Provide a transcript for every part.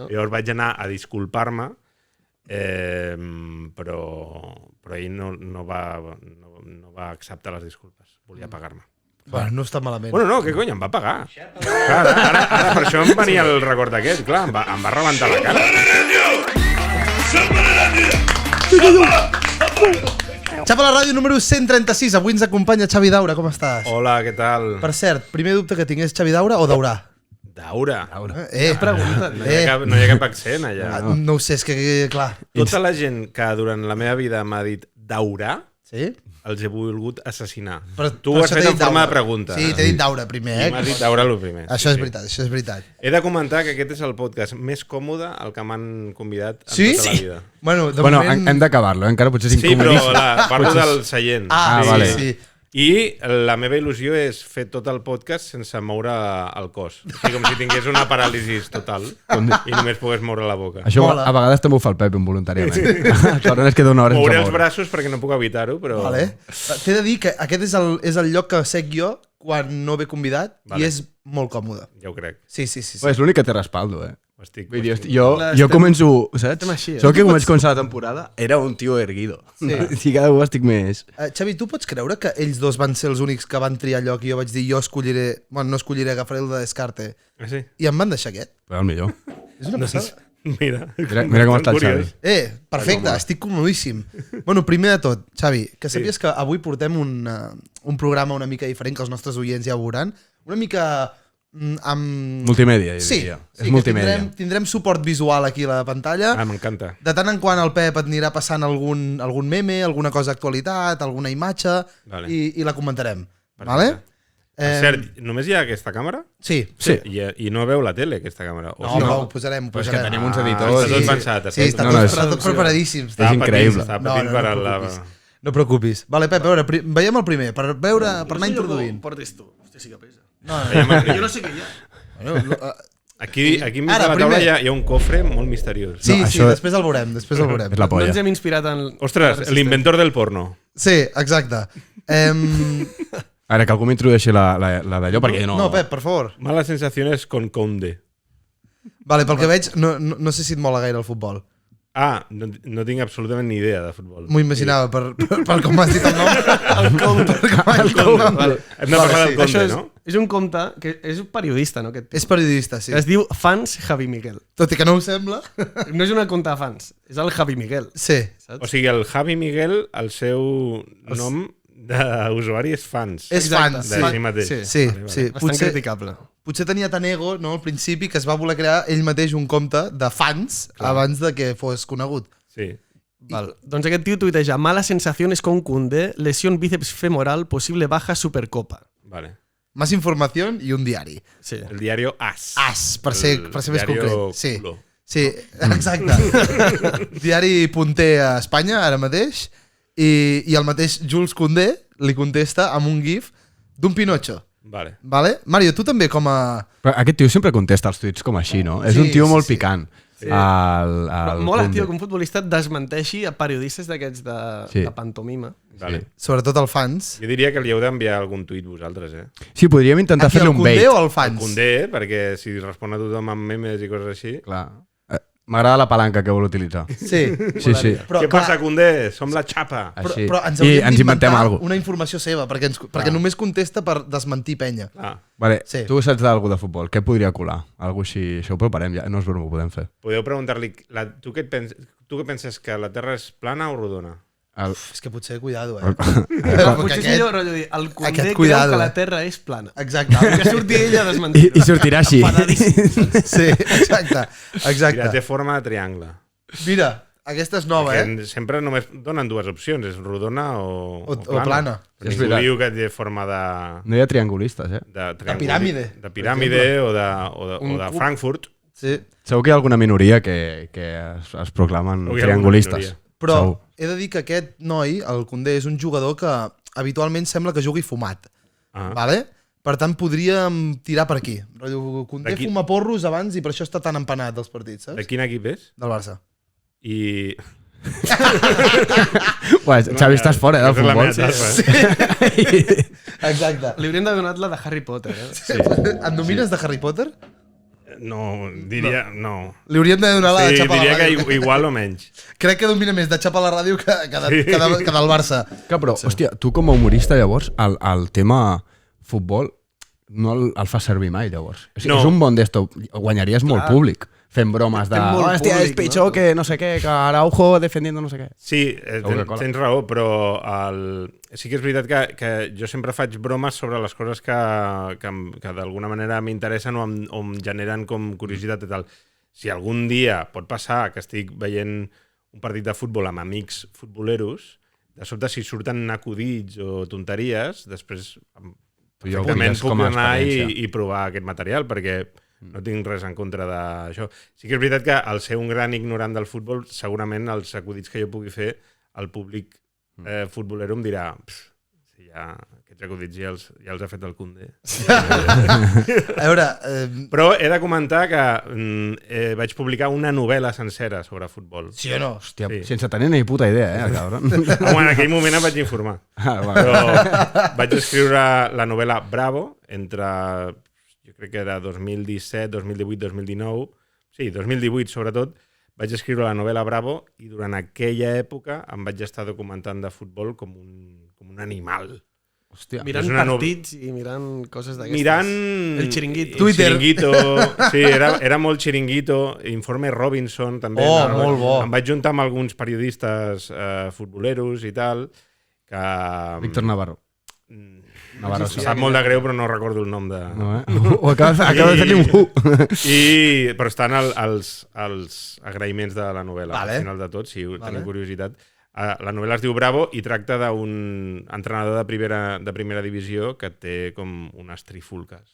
Llavors vaig anar a disculpar-me, però ell no va acceptar les disculpes. Volia pagar-me. Bueno, no està malament. Bueno, no, què cony, em va pagar. Clar, ara per això em venia el record aquest, clar, em va rebentar la cara. Xapa la ràdio número 136, avui ens acompanya Xavi Daura, com estàs? Hola, què tal? Per cert, primer dubte que tinc és Xavi Daura o Daurà? Daura. Pregunta. No hi ha cap accent allà. No ho sé, és que clar. Tota la gent que durant la meva vida m'ha dit Daurà, Sí? els he volgut assassinar. Però Tu ho has fet en forma de pregunta. Sí, t'he dit Daura primer, I m'has dit Daura el primer. Això és veritat, això és veritat. He de comentar que aquest és el podcast més còmode al que m'han convidat en Sí? tota la vida. Bueno, de Bueno, moment... hem d'acabar-lo, encara potser és Sí, però incomodíssim. parlo del seient. Ah, vale. sí. I la meva il·lusió és fer tot el podcast sense moure el cos. O sigui, com si tingués una paràlisi total i només pogués moure la boca. Això Mola. a vegades també ho fa el Pep involuntàriament. Aleshores es queda una hora sense Mouré els moure. braços perquè no puc evitar-ho, però... Vale. T'he de dir que aquest és el lloc que sec jo quan no ve convidat i és molt còmode. Ja ho crec. Sí. Pues és l'únic que té respaldo, Ho estic... Vull dir, jo començo, saps? així, Jo que començo començar la temporada era un tio erguido. Sí. I cada cop estic més... Xavi, tu pots creure que ells dos van ser els únics que van triar lloc i jo vaig dir jo escolliré... Bueno, no escolliré, agafaré el de Descarte. Ah, sí? I em van deixar aquest. Però el millor. És una passada. Mira Mira com està el Xavi. Perfecte, estic comodíssim. Bueno, primer de tot, Xavi, que sabies que avui portem un programa una mica diferent que els nostres oients ja veuran. Una mica amb... Multimèdia, jo Sí, diria. sí És multimèdia. tindrem suport visual aquí a la pantalla. Ah, m'encanta. De tant en quant el Pep et anirà passant algun meme, alguna cosa d'actualitat, alguna imatge, Vale. i la comentarem. Perfecte. Vale? Per cert, només hi ha aquesta càmera? Sí. Sí. I no veu la tele, aquesta càmera? O No, sí? no, ho posarem. Però és que tenim uns Està editors. tot pensat. Sí, està No, no, tot preparadíssim. És increïble. Està patint per la... No preocupis. Vale, Pep, a veure, veiem el primer, per anar introduint. Portes tu. Hòstia, sí que pesa. Jo no sé què hi ha. Aquí enmig Ara, de la taula primer. hi ha un cofre molt misteriós. Sí, No, sí, això- després el veurem, És la No polla. ens hem inspirat en... Ostres, l'inventor del porno. Sí, exacte. A veure, que algú m'introdueixi la d'allò, perquè no... No, Pep, per favor. Malas sensaciones con Conde. Vale, pel que veig, no sé si et mola gaire el futbol. Ah, no tinc absolutament ni idea de futbol. M'ho imaginava per com m'has dit el nom. El compte. Hem de parlar del Conde, Això no? és un compte que és un periodista, no? És periodista, sí. Es diu Fans Javi Miguel. Tot i que no ho sembla. No és una compte de fans, és el Javi Miguel. Sí. O sigui, el Javi Miguel, el seu nom d'usuari és fans. És fans, de si mateix. Sí. Sí, Vale, vale. sí. Bastant criticable. Potser tenia tant ego, no, al principi, que es va voler crear ell mateix un compte de fans abans de que fos conegut. Sí. Val. Doncs aquest tio tuiteja malas sensaciones con Koundé, lesión bíceps femoral, posible baja Supercopa. Vale. Más informació i un diari. Sí. El diario As. As, per ser més diario concret. Sí. culo. Sí, exacte. Diari punter a Espanya, ara mateix, i el mateix Jules Koundé li contesta amb un gif d'un Pinocho. Vale. Vale? Mario, tu també com a... Però aquest tio sempre contesta els tuits com així, no? És Sí, un tio molt sí. picant. Sí. Però mola, Koundé. tio, que un futbolista desmenteixi a periodistes d'aquests de pantomima. Vale. Sobretot els fans. Jo diria que li heu d'enviar algun tuit vosaltres, Sí, podríem intentar Aquí fer-li el un bait. Koundé o el El fans? Condé, perquè si respon a tothom amb memes i coses així... Clar. M'agrada la palanca que vol utilitzar. Sí. Sí. Però, Què passa, Condé? Som la xapa. Així. Però ens I hauríem ens inventem d'inventar alguna cosa. una informació seva, perquè només contesta per desmentir penya. Ah, Vale, Sí. tu saps d'algú de futbol. Què podria colar? Algú així. Això ho preparem ja. No és broma, ho podem fer. podeu preguntar-li... Tu què penses, que la Terra és plana o rodona? És que potser, cuidado, Potser és millor rotllo dir, el Koundé aquest creu cuidado, que la Terra és plana. Exacte. Que surti ella a desmentir. I sortirà així. Sí, exacte. Mira, té forma de triangle. Mira, aquesta és nova, Perquè sempre només donen dues opcions, és rodona o plana. Però És ningú veritat. diu que té forma de No hi ha triangulistes, eh? piràmide, De piràmide o de Frankfurt. Sí. Segur que hi ha alguna minoria que es proclamen Segur que hi ha triangulistes. alguna minoria. Però Segur. he de dir que aquest noi, el Koundé, és un jugador que habitualment sembla que jugui fumat. Ah. Vale? Per tant, podríem tirar per aquí. Rotllo, Koundé D'aquí- fuma porros abans i per això està tan empanat dels partits, saps? De quin equip és? Del Barça. I... Ué, Xavi, estàs fora, del Aquesta és la futbol. meva tassa. Exacte. Li haurien de donar la de Harry Potter. Sí. Et domines de Harry Potter? No, diria... No. Li hauríem de donar la de Sí, xapa a diria la ràdio. que igual o menys. Crec que domina més de xapa a la ràdio que del Barça. Que, però, hòstia, tu com a humorista, llavors, el tema futbol no el fas servir mai, llavors. O sigui, No. És un bon d'esto. Guanyaries molt públic fent bromes de... Fent molt Hòstia, és públic, pitjor no? que no sé què, que Araujo defendiendo no sé què. Sí, Coca-Cola. tens raó, però sí que és veritat que jo sempre faig bromes sobre les coses que d'alguna manera m'interessen o em generen com curiositat i tal. Si algun dia pot passar que estic veient un partit de futbol amb amics futboleros, de sobte si surten acudits o tonteries, després Jo ho perfectament vies puc com a anar experiència. i provar aquest material, perquè no tinc res en contra d'això. Sí que és veritat que al ser un gran ignorant del futbol, segurament els acudits que jo pugui fer, el públic futbolero em dirà si ja aquests acudits ja els ha fet el Koundé. A veure, Però he de comentar que vaig publicar una novel·la sencera sobre futbol. sí o no? Hòstia, Sí. sense tenir ni puta idea, el cabron. Home, en aquell moment em vaig informar. Va. Però vaig escriure la novel·la Bravo entre, jo crec que era 2017, 2018, 2019, sí, 2018 sobretot, vaig escriure la novel·la Bravo i durant aquella època em vaig estar documentant de futbol com un animal. Hòstia. Mirant És una partits i mirant coses d'aquestes. Mirant... El Chiringuito. Twitter. Chiringuito. Sí, era molt Chiringuito. Informe Robinson, també. Oh, molt bo. Em vaig juntar amb alguns periodistes futboleros i tal, que... Víctor Navarro. Navarro. Em sap molt de greu, però no recordo el nom de... No, Ho acaba de fer-li un Però estan els agraïments de la novel·la. Vale. Al final de tot, si Vale. teniu curiositat. La novel·la es diu Bravo i tracta d'un entrenador de primera divisió que té com unes trifulques.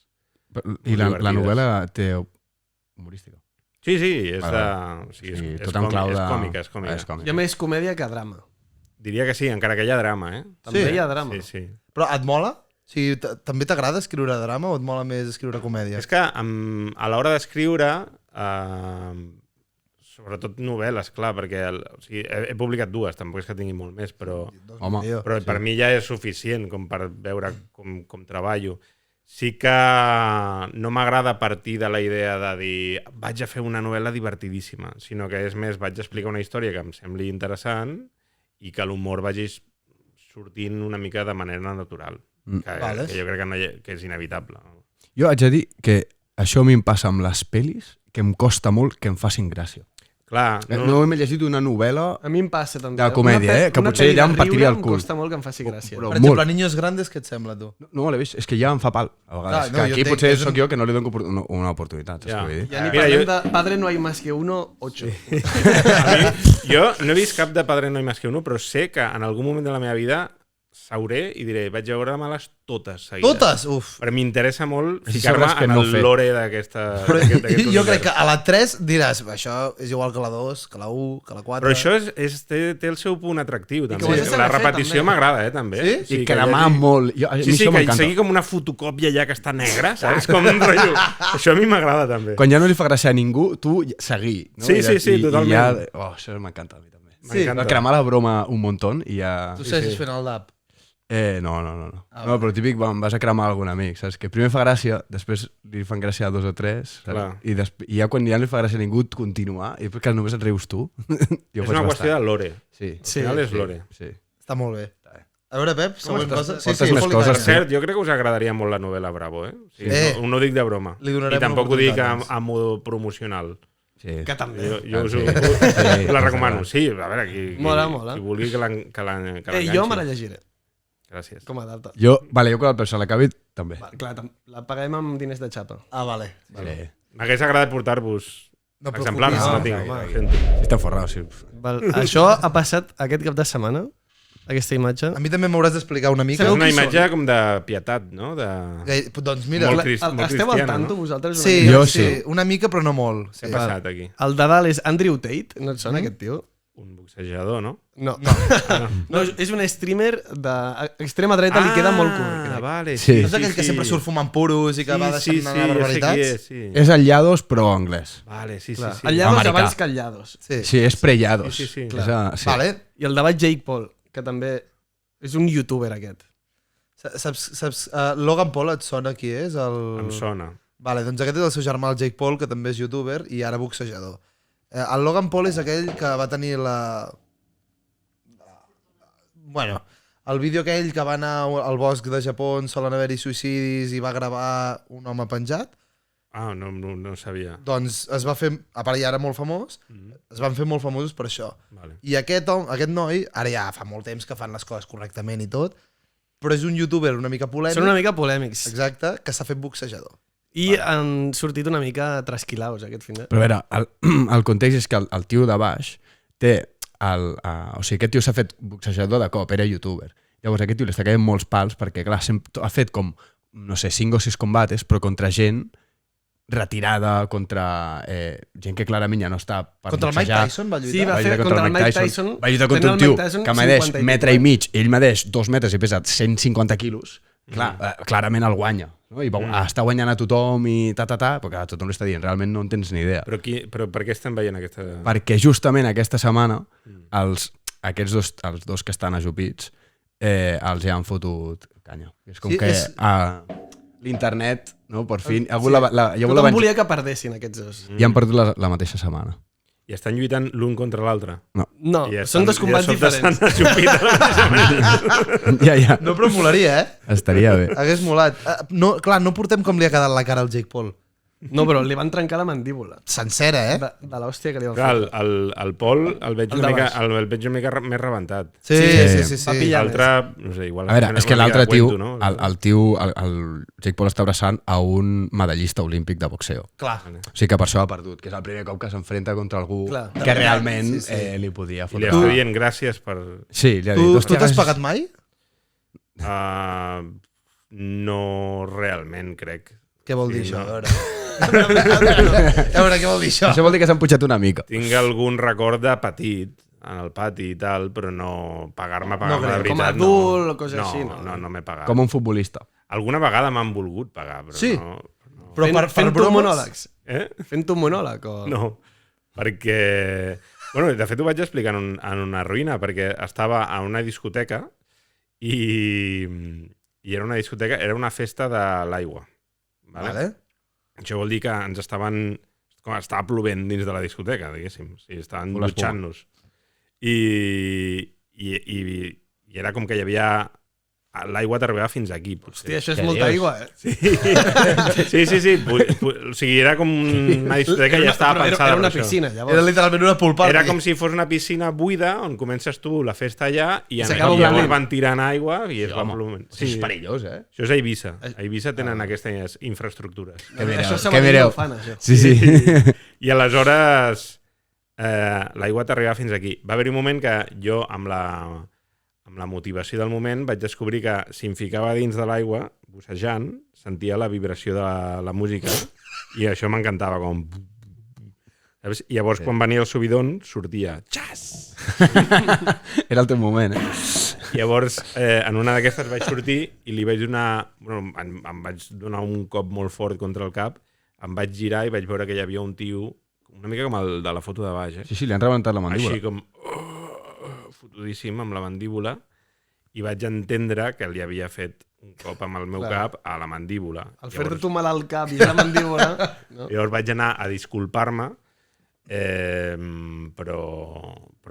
I la novel·la té humorística. Sí, és Vale. de... O sigui, Sí, és tot en clau de... és còmica, és còmica. És còmica. Hi ha més comèdia que drama. Diria que sí, encara que hi ha drama, eh? També Sí. hi ha drama. Sí. Però et mola? O sigui, també t'agrada escriure drama o et mola més escriure comèdia? És que a l'hora d'escriure, sobretot novel·les, clar, perquè o sigui, he publicat dues, tampoc és que tingui molt més, però Home, per mi ja és suficient com per veure com treballo. Sí que no m'agrada partir de la idea de dir vaig a fer una novel·la divertidíssima, sinó que és més, vaig explicar una història que em sembli interessant i que l'humor vagi sortint una mica de manera natural, que Vale. jo crec que és inevitable. Jo haig de dir que això a mi em passa amb les pel·lis, que em costa molt que em facin gràcia. Clar, No m'he llegit una novel·la A mi em passa també. de comèdia, que Una potser pel·li ja de em patiria el riure cul. Em costa molt que em faci gràcia. Però Per exemple, molt. Niños Grandes, què et sembla, tu? No l'he vist, és que ja em fa pal, a vegades. Clar, no, que jo aquí entenc, potser és un- sóc jo que no li dono una oportunitat, saps Ja. què vull dir? Ja ni Mira, parlem jo- de Padre no hay más que uno, 8. A mi, jo no he vist cap de Padre no hay más que uno, però sé que en algun moment de la meva vida sauré i diré, vaig a veure-me-les totes seguides. Totes? Uf. Però m'interessa molt Així ficar-me sabràs què en no el fer. lore d'aquesta... Però d'aquest jo crec univers. que a la 3 diràs, això és igual que la 2, que la 1, que la 4... Però això té el seu punt atractiu, també. ho has de saber La fer, repetició també. m'agrada, també. Sí? I cremar molt. A mi Sí, això que m'encanta. sigui com una fotocòpia ja que està negra, saps? Com un rotllo. Això a mi m'agrada, també. Quan ja no li fa gràcia a ningú, tu seguir. No? Sí, sí, totalment. I ja... això m'encanta a mi també. M'encanta. Va cremar la broma un muntó i ja... Tu segueixes sí. fent el DAP. No. Ah, No, però típic, em vas a cremar algun amic, saps? Que primer fa gràcia, després li fan gràcia a 2 o 3, Clar. i ja quan ja no li fa gràcia a ningú continuar, i perquè només et rius tu. És una qüestió de lore. Sí. Al final és lore. Sí. Està molt bé. A veure, Pep, següent cosa. Portes més fot-li coses, Per ganes. cert, jo crec que us agradaria molt la novel·la Bravo, eh? Sí, no ho dic de broma. Li donarem I tampoc ho una dic oportunitat, a modo promocional. Sí. Que també. Jo us Sí. la recomano. Sí, a veure, Mola. qui vulgui que l'enganxi. Jo me la llegiré, Gràcies. com a data. Jo quan el personal acabi, també. Va, clar, la paguem amb diners de xapa. Ah, vale. Sí. M'hagués agradat portar-vos No exemplars, preocupis. no No, tinc. home. Sento. Sí, estem forrados, sí. Val. Això ha passat aquest cap de setmana, aquesta imatge. A mi també m'hauràs d'explicar una mica. És Sabeu una qui imatge com de pietat, no? Doncs mira, Molt la- molt Esteu al cristiana, tanto, no? vosaltres? sí, Una mica? Jo sí, sí. una mica però no molt. Què Sí. ha passat aquí? El de dalt és Andrew Tate, no et sona aquest tio? Un boxejador, no? No. No, és un streamer d'extrema dreta, li queda molt curt. crec. vale. Sí. No és aquell que sempre surt fumant puros i que va deixant anar barbaritats? Sí. És el Llados, però anglès. Vale, sí. El Llados Americà. abans que el Llados. Sí. Sí, és pre-Llados. Sí. És sí. Vale. I el de baix Jake Paul, que també és un youtuber aquest. Saps Logan Paul et sona qui és? El... Em sona. Vale, doncs aquest és el seu germà, el Jake Paul, que també és youtuber i ara boxejador. El Logan Paul és aquell que va tenir Bueno, el vídeo aquell que va anar al bosc de Japó on solen haver-hi suïcidis i va gravar un home penjat. No sabia. Doncs es va fer, a part ja era molt famós, es van fer molt famosos per això. Vale. I aquest noi, ara ja fa molt temps que fan les coses correctament i tot, però és un youtuber una mica polèmic. Són una mica polèmics. Exacte, que s'ha fet boxejador. I han sortit una mica trasquilaos aquest fin de... Però a veure, el context és que el tio de baix té... o sigui, aquest tio s'ha fet boxejador de cop, era youtuber. Llavors aquest tio li està caient molts pals perquè, clar, ha fet com, no sé, 5 o 6 combates, però contra gent retirada, contra gent que clarament ja no està per contra boxejar. el Mike Tyson va lluitar? Sí, va fer contra el Mike Tyson. Va lluitar contra un tio que medeix metre i mig, ell medeix 2 metres i pesa 150 quilos. Clar, clarament el guanya, no? I està guanyant a tothom i però clar, tothom li està dient, realment no en tens ni idea. Però per què estem veient aquesta... Perquè justament aquesta setmana els dos que estan ajupits els hi han fotut canya. És com que l'internet, no, per fi... Tothom volia que perdessin aquests dos. I han perdut la mateixa setmana. I estan lluitant l'un contra l'altre. No, són dos combats diferents. Ja. No, però molaria, Estaria bé. Hagués molat. Clar, no portem com li ha quedat la cara al Jake Paul. No, però li van trencar la mandíbula. Sencera, De l'hòstia que li van Clar, fer. el Pol el veig una mica més rebentat. Sí. Va pillar L'altre, no sé, igual... A veure, és que l'altre tio, no? el Jake Paul està abraçant a un medallista olímpic de boxeo. Clar. O sigui que per això ha perdut, que és el primer cop que s'enfrenta contra algú que realment li podia I li fotre. està dient gràcies per... Sí, li ha dit... Tu t'has pagat mai? No realment, crec. Què vol dir Sí, això? no. A veure, què vol dir això? Això vol dir que s'han pujat una mica. Tinc algun record de petit en el pati i tal, però no pagar-me de veritat. Com a adult o coses així, no? No m'he pagat. Com un futbolista. Alguna vegada m'han volgut pagar, però Sí. no. Però Fent un bromes? monòlegs. Fent un monòleg o... No, perquè... Bueno, de fet ho vaig explicar en una ruïna, perquè estava a una discoteca i era una discoteca, era una festa de l'aigua. Vale. Això vol dir que ens estava plovent dins de la discoteca, diguéssim. O sigui, estaven dutxant-nos. I era com que hi havia... L'aigua t'arribava fins aquí, potser. Hòstia, això és molta aigua, Sí. O sigui, era com una discoteca que ja estava pensada Era una per això. piscina, Era llavors. literalment una pool party. Era com si fos una piscina buida on comences tu la festa allà i s'acaba llavors oblant. van tirant aigua i es van ploment. Sí. És perillós, Això és a Eivissa. A Eivissa tenen aquestes infraestructures. Això a Sabadell no ho fan, això. Sí. I aleshores l'aigua t'arribava fins aquí. Va haver-hi un moment que jo, amb la motivació del moment, vaig descobrir que si em ficava dins de l'aigua, bussejant, sentia la vibració de la música i això m'encantava, com... Saps? I llavors, quan venia el subidon, sortia... Xas! Era el teu moment, Llavors, en una d'aquestes vaig sortir i li vaig donar... Bueno, em vaig donar un cop molt fort contra el cap, em vaig girar i vaig veure que hi havia un tio, una mica com el de la foto de baix, Sí, li han rebentat la mandíbula. Així com... fotudíssim amb la mandíbula i vaig entendre que li havia fet un cop amb el meu cap a la mandíbula. Al fer-te tu mal al cap i la mandíbula... No? Llavors vaig anar a disculpar-me, però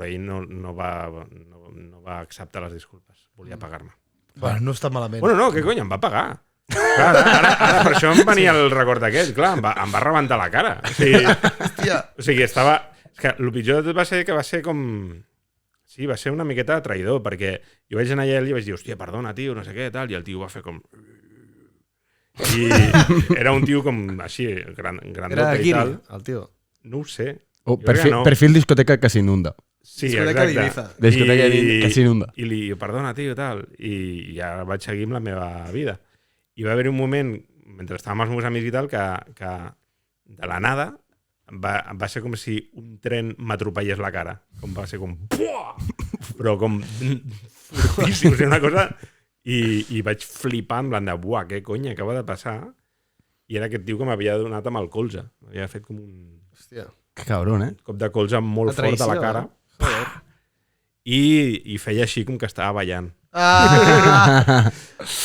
ell no va acceptar les disculpes. Volia pagar-me. Bueno, no està malament. Bueno, no, què cony, em va pagar. Clar, ara per això em venia el record aquest, clar, em va rebentar la cara. O sigui, estava... És que el pitjor de tot va ser que va ser com... Sí, va ser una miqueta traïdor, perquè jo vaig anar allà i vaig dir, hòstia, perdona, tio, no sé què, tal, i el tio va fer com... I era un tio com així, grandote Era i tal. Guiri, el tio. No ho sé. Oh, Jo crec que no. perfil discoteca que s'inunda. Sí, Discoteca exacte. d'Ibiza. Discoteca que s'inunda. I li dic, perdona, tio, tal. I ja vaig seguir amb la meva vida. I va haver un moment, mentre estàvem els meus amics i tal, que de la nada va ser com si un tren m'atropellés la cara. Va ser com... Buah! Però com... fortíssim, o sigui, una cosa... I vaig flipar en plan de, buah, què cony acaba de passar? I era aquest tio que m'havia donat amb el colze. M'havia fet com un... Hòstia. Que cabron, cop de colze molt fort a la cara. I feia així com que estava ballant. Ah!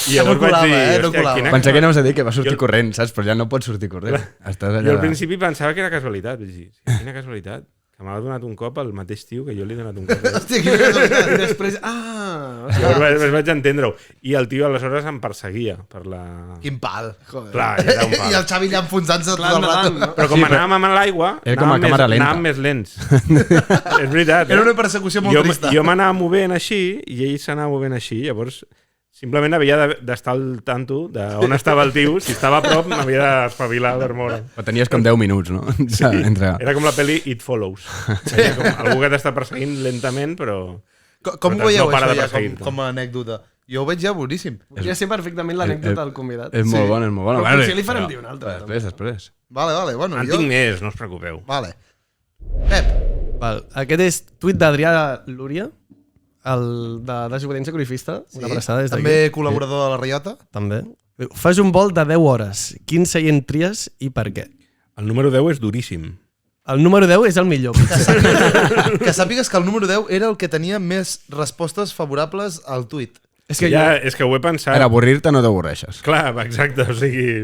I llavors vaig dir, no hòstia, colava. quina Pensava que anaves a dir que va Jo- sortir corrent, saps? Però ja no pots sortir corrent. Estàs allà... Jo al principi pensava que era casualitat. Vaig dir, quina casualitat, que m'ha donat un cop el mateix tio que jo li he donat un cop. Hòstia, quina casualitat. I després... Ah! Llavors vaig entendre-ho. I el tio aleshores em perseguia per la... Quin pal. Joder. Clar, era un I pal. el Xavi allà enfonsant-se tot Clar, el rato. endavant, no? Però com Sí, però- anàvem amb l'aigua, Era com a càmera lenta. anàvem més lents. És veritat. Era una persecució molt trista. Jo m'anava movent així i ell s'anava movent així. Llavors, simplement havia d'estar al tanto d'on estava el tio. Si estava a prop, m'havia d'espavilar per moure. Però tenies com 10 minuts, no? Sí. Entre... Era com la pel·li It Follows. Era com algú que t'està perseguint lentament, però... Com Però ho veieu no para això de ja perseguir-te. com a anècdota? Jo ho veig ja boníssim. Podria ser perfectament l'anècdota del convidat. És molt bona, és molt bona. Però potser li farem dir una altra. Després. Vale, bueno, En tinc més, no us preocupeu. Vale. Pep, Val. Aquest és tuit d'Adrià Lúria, el de Desobediència Cruifista. Una abraçada des d'aquí. també col·laborador de la Riota. També. Fas un vol de 10 hores. Quin seient tries i per què? El número 10 és duríssim. El número 10 és el millor. Que sàpigues que el número 10 era el que tenia més respostes favorables al tuit. És que Ja, és que ho he pensat. Per avorrir-te no t'avorreixes. Clar, exacte, o sigui...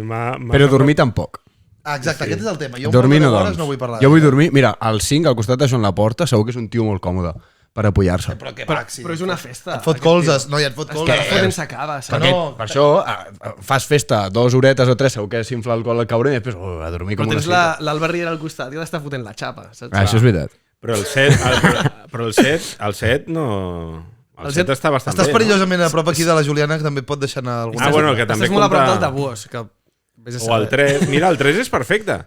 Però dormir tampoc. Ah, exacte, aquest és el tema. Jo Dormir no hores dorms. no vull parlar. Jo vull dormir... Mira, al 5, al costat de Joan Laporta, segur que és un tio molt còmode per apoyar-se. Però què Però, maxi. però és una festa. Et fot colzes. No, ja et fot colzes. Que fotent s'acaba, Que saps? no. Per això fas festa 2 horetes o 3, segur que s'infla alcohol al caure i després a dormir com Però una tens cita. l'Albert Riera al costat i l'està fotent la xapa, saps? Això és veritat. Però el set no... El set està bastant Estàs bé, perillosament a prop aquí de la Juliana, que també et pot deixar anar algun... Ah, bueno, que també Estàs molt a prop del compta... tabús, que... vés a O el saber. 3. Mira, el 3 és perfecte.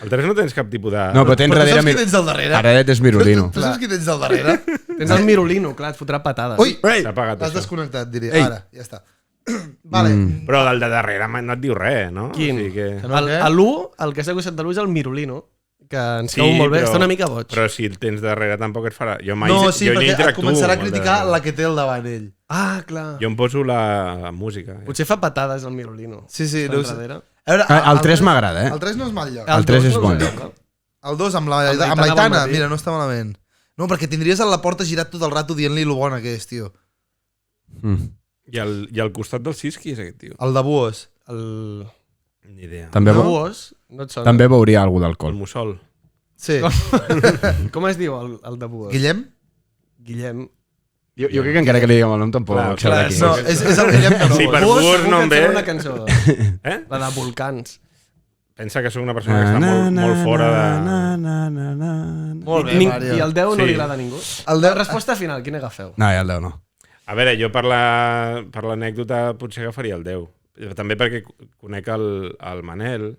El 3 no tens cap tipus de... No, però tens Però tu darrere... saps qui tens al darrere? Paradet és Mirolino. Tu saps qui tens al darrere? Tens el Mirolino, clar, et fotrà patades. Ui, S'ha apagat l'has això. desconnectat, diria. Ei. Ara, ja està. Vale. Però del de darrere no et diu res, no? Quin? O sigui que... Que no, què? L'1, el que està al costat de l'1 és el Mirolino, que ens Sí, cau molt bé, però- està una mica boig. Però si el tens darrere tampoc et farà... Jo mai... No, sí, jo perquè et interactuo començarà a amb el criticar darrere. la que té al davant ell. Ah, clar. Jo em poso la música. Potser fa patades el Mirolino. Sí, sí, Està no ho sé. enrere. A veure, El 3 m'agrada, eh? El 3 no és mal lloc. El 3 és dos bon no lloc. sé, El 2 amb L'Aitana l'Aitana, Bonmatí. mira, no està malament. No, perquè tindries a la porta girat tot el rato dient-li lo bona que és, tio. I al costat del 6, qui és aquest tio? El de Buos. El... Ni idea. També, No? Buos, no et sona. també veuria alguna El d'alcohol. mussol. Sí. Com es diu el de Buos? Guillem? Guillem. Jo crec que encara que li diguem el nom tampoc Clar, serà d'aquí. No, és el Guillem que no. Sí, per Buos Buos segur no que em et sona ve. una cançó. Eh? La de Volcans. Pensa que sóc una persona que està molt fora de... Molt bé, I Mario. el 10 no Sí. li agrada a ningú. El La 10... resposta final, quina agafeu? No, ja el 10 no. A veure, jo per l'anècdota potser agafaria el 10. Però també perquè conec el Manel,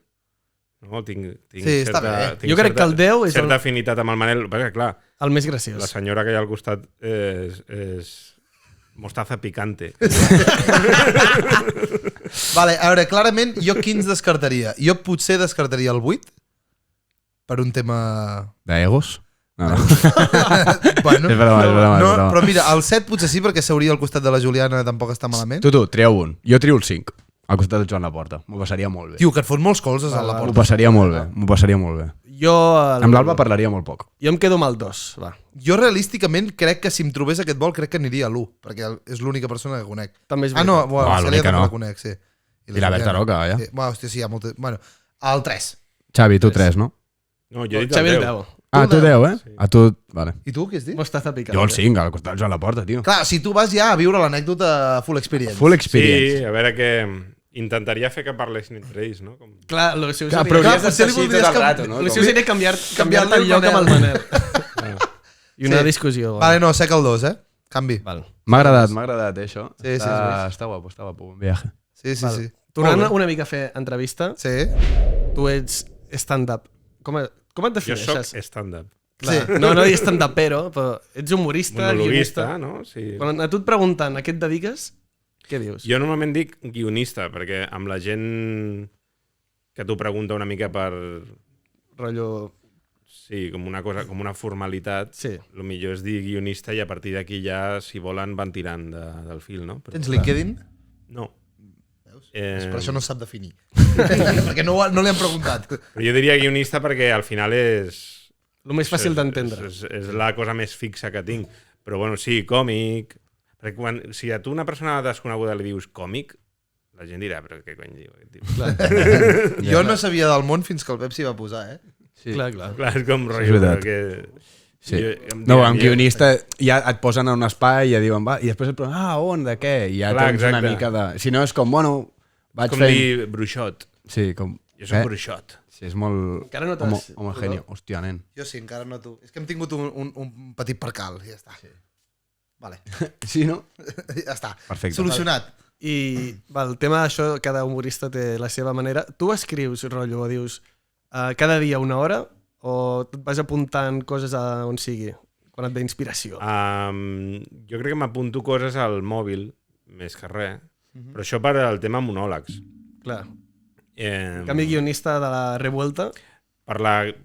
no? Tinc Sí, està bé. tinc Jo crec que el 10 és certa afinitat amb el Manel, perquè clar, el més graciós. la senyora que hi ha al costat és mostaza picante. Vale, a veure, clarament, jo quins descartaria? Jo potser descartaria el 8, per un tema... D'egos? No, no. Bueno, És broma, és broma, no, és broma. però mira, el 7 potser sí, perquè seuria al costat de la Juliana, tampoc està malament. Tu, trieu un. Jo trio el 5. Al costat de Joan Laporta. M'ho passaria molt bé. Tio, que et fot molts colzes a la M'ho porta. passaria molt bé. M'ho passaria molt bé. Jo... Amb l'Alba parlaria molt poc. Jo em quedo amb el 2, va. Jo realísticament crec que si em trobés aquest vol crec que aniria a l'1, perquè és l'única persona que conec. També és Ah, no, veritat. bueno, Ah, Cèlia l'única també no. la conec, sí. I la Berta Juliana. Roca, ja. Sí. Bueno, hòstia, sí, hi ha molta... Bueno, el 3. Xavi, tu 3, no? No, jo he dit Xavi el el 10. 10. Ah, tu 10, eh? Sí. A tu... Vale. I tu, què has dit? Mostaza picant. Jo el 5, al costat de Joan Laporta, tio. Clar, si tu vas ja a viure l'anècdota full experience. Full Sí, experience. a veure que intentaria fer que parlessin entre ells, no? Com... Clar, lo seu Clar, seria... però Clar, hauries potser d'estar li així voldries tot el que- rato, no? Lo Com- seu seria canviar-te el lloc amb el Manel. I una Sí. discussió. Vale, no, sec el 2, eh? Canvi. Val. M'ha agradat, això. Sí, sí, Està guapo, bon viatge. Sí, sí, Val. sí. Tornant Molt bé. una mica a fer entrevista, Sí. tu ets stand-up. Com et Jo defineixes? soc stand-up. Sí. No dius stand-upero, però ets humorista, Monologuista, guionista. no? Sí. Quan a tu et pregunten a què et dediques, què dius? Jo normalment dic guionista, perquè amb la gent que t'ho pregunta una mica per... Rotllo... Sí, com una cosa, com una formalitat, Sí. el millor és dir guionista i a partir d'aquí ja, si volen, van tirant del fil, no? Però, Tens LinkedIn? No. Veus? Eh, Per això no sap definir. perquè no li han preguntat. Però jo diria guionista perquè al final és... El més fàcil d'entendre. És la cosa més fixa que tinc. Però bueno, sí, còmic... Perquè si a tu una persona desconeguda li dius còmic, la gent dirà, però què cony diu aquest tio? Jo no sabia del món fins que el Pep s'hi va posar, Sí. Clar. Clar, és com És rotllo, veritat. que... Sí. Jo, No, amb guionista ja et posen en un espai i ja diuen, va, i després et pregunten, on, de què? I ja Clar, tens una exacte. mica de... Si no, és com, bueno, vaig com fent... dir bruixot. Sí, com... Jo soc bruixot. Sí, és molt... Encara no t'has- Homogenio. Hòstia, nen. Jo sí, encara no tu. És que hem tingut un petit percal, i ja està. Sí. Vale. Sí, no? Ja està. Perfecte. Solucionat. I el tema d'això, cada humorista té la seva manera. Tu escrius, rotllo, o dius cada dia una hora o et vas apuntant coses a on sigui, quan et ve inspiració? Jo crec que m'apunto coses al mòbil, més que res, però això per al tema monòlegs. Clar. En canvi, guionista de la Revuelta...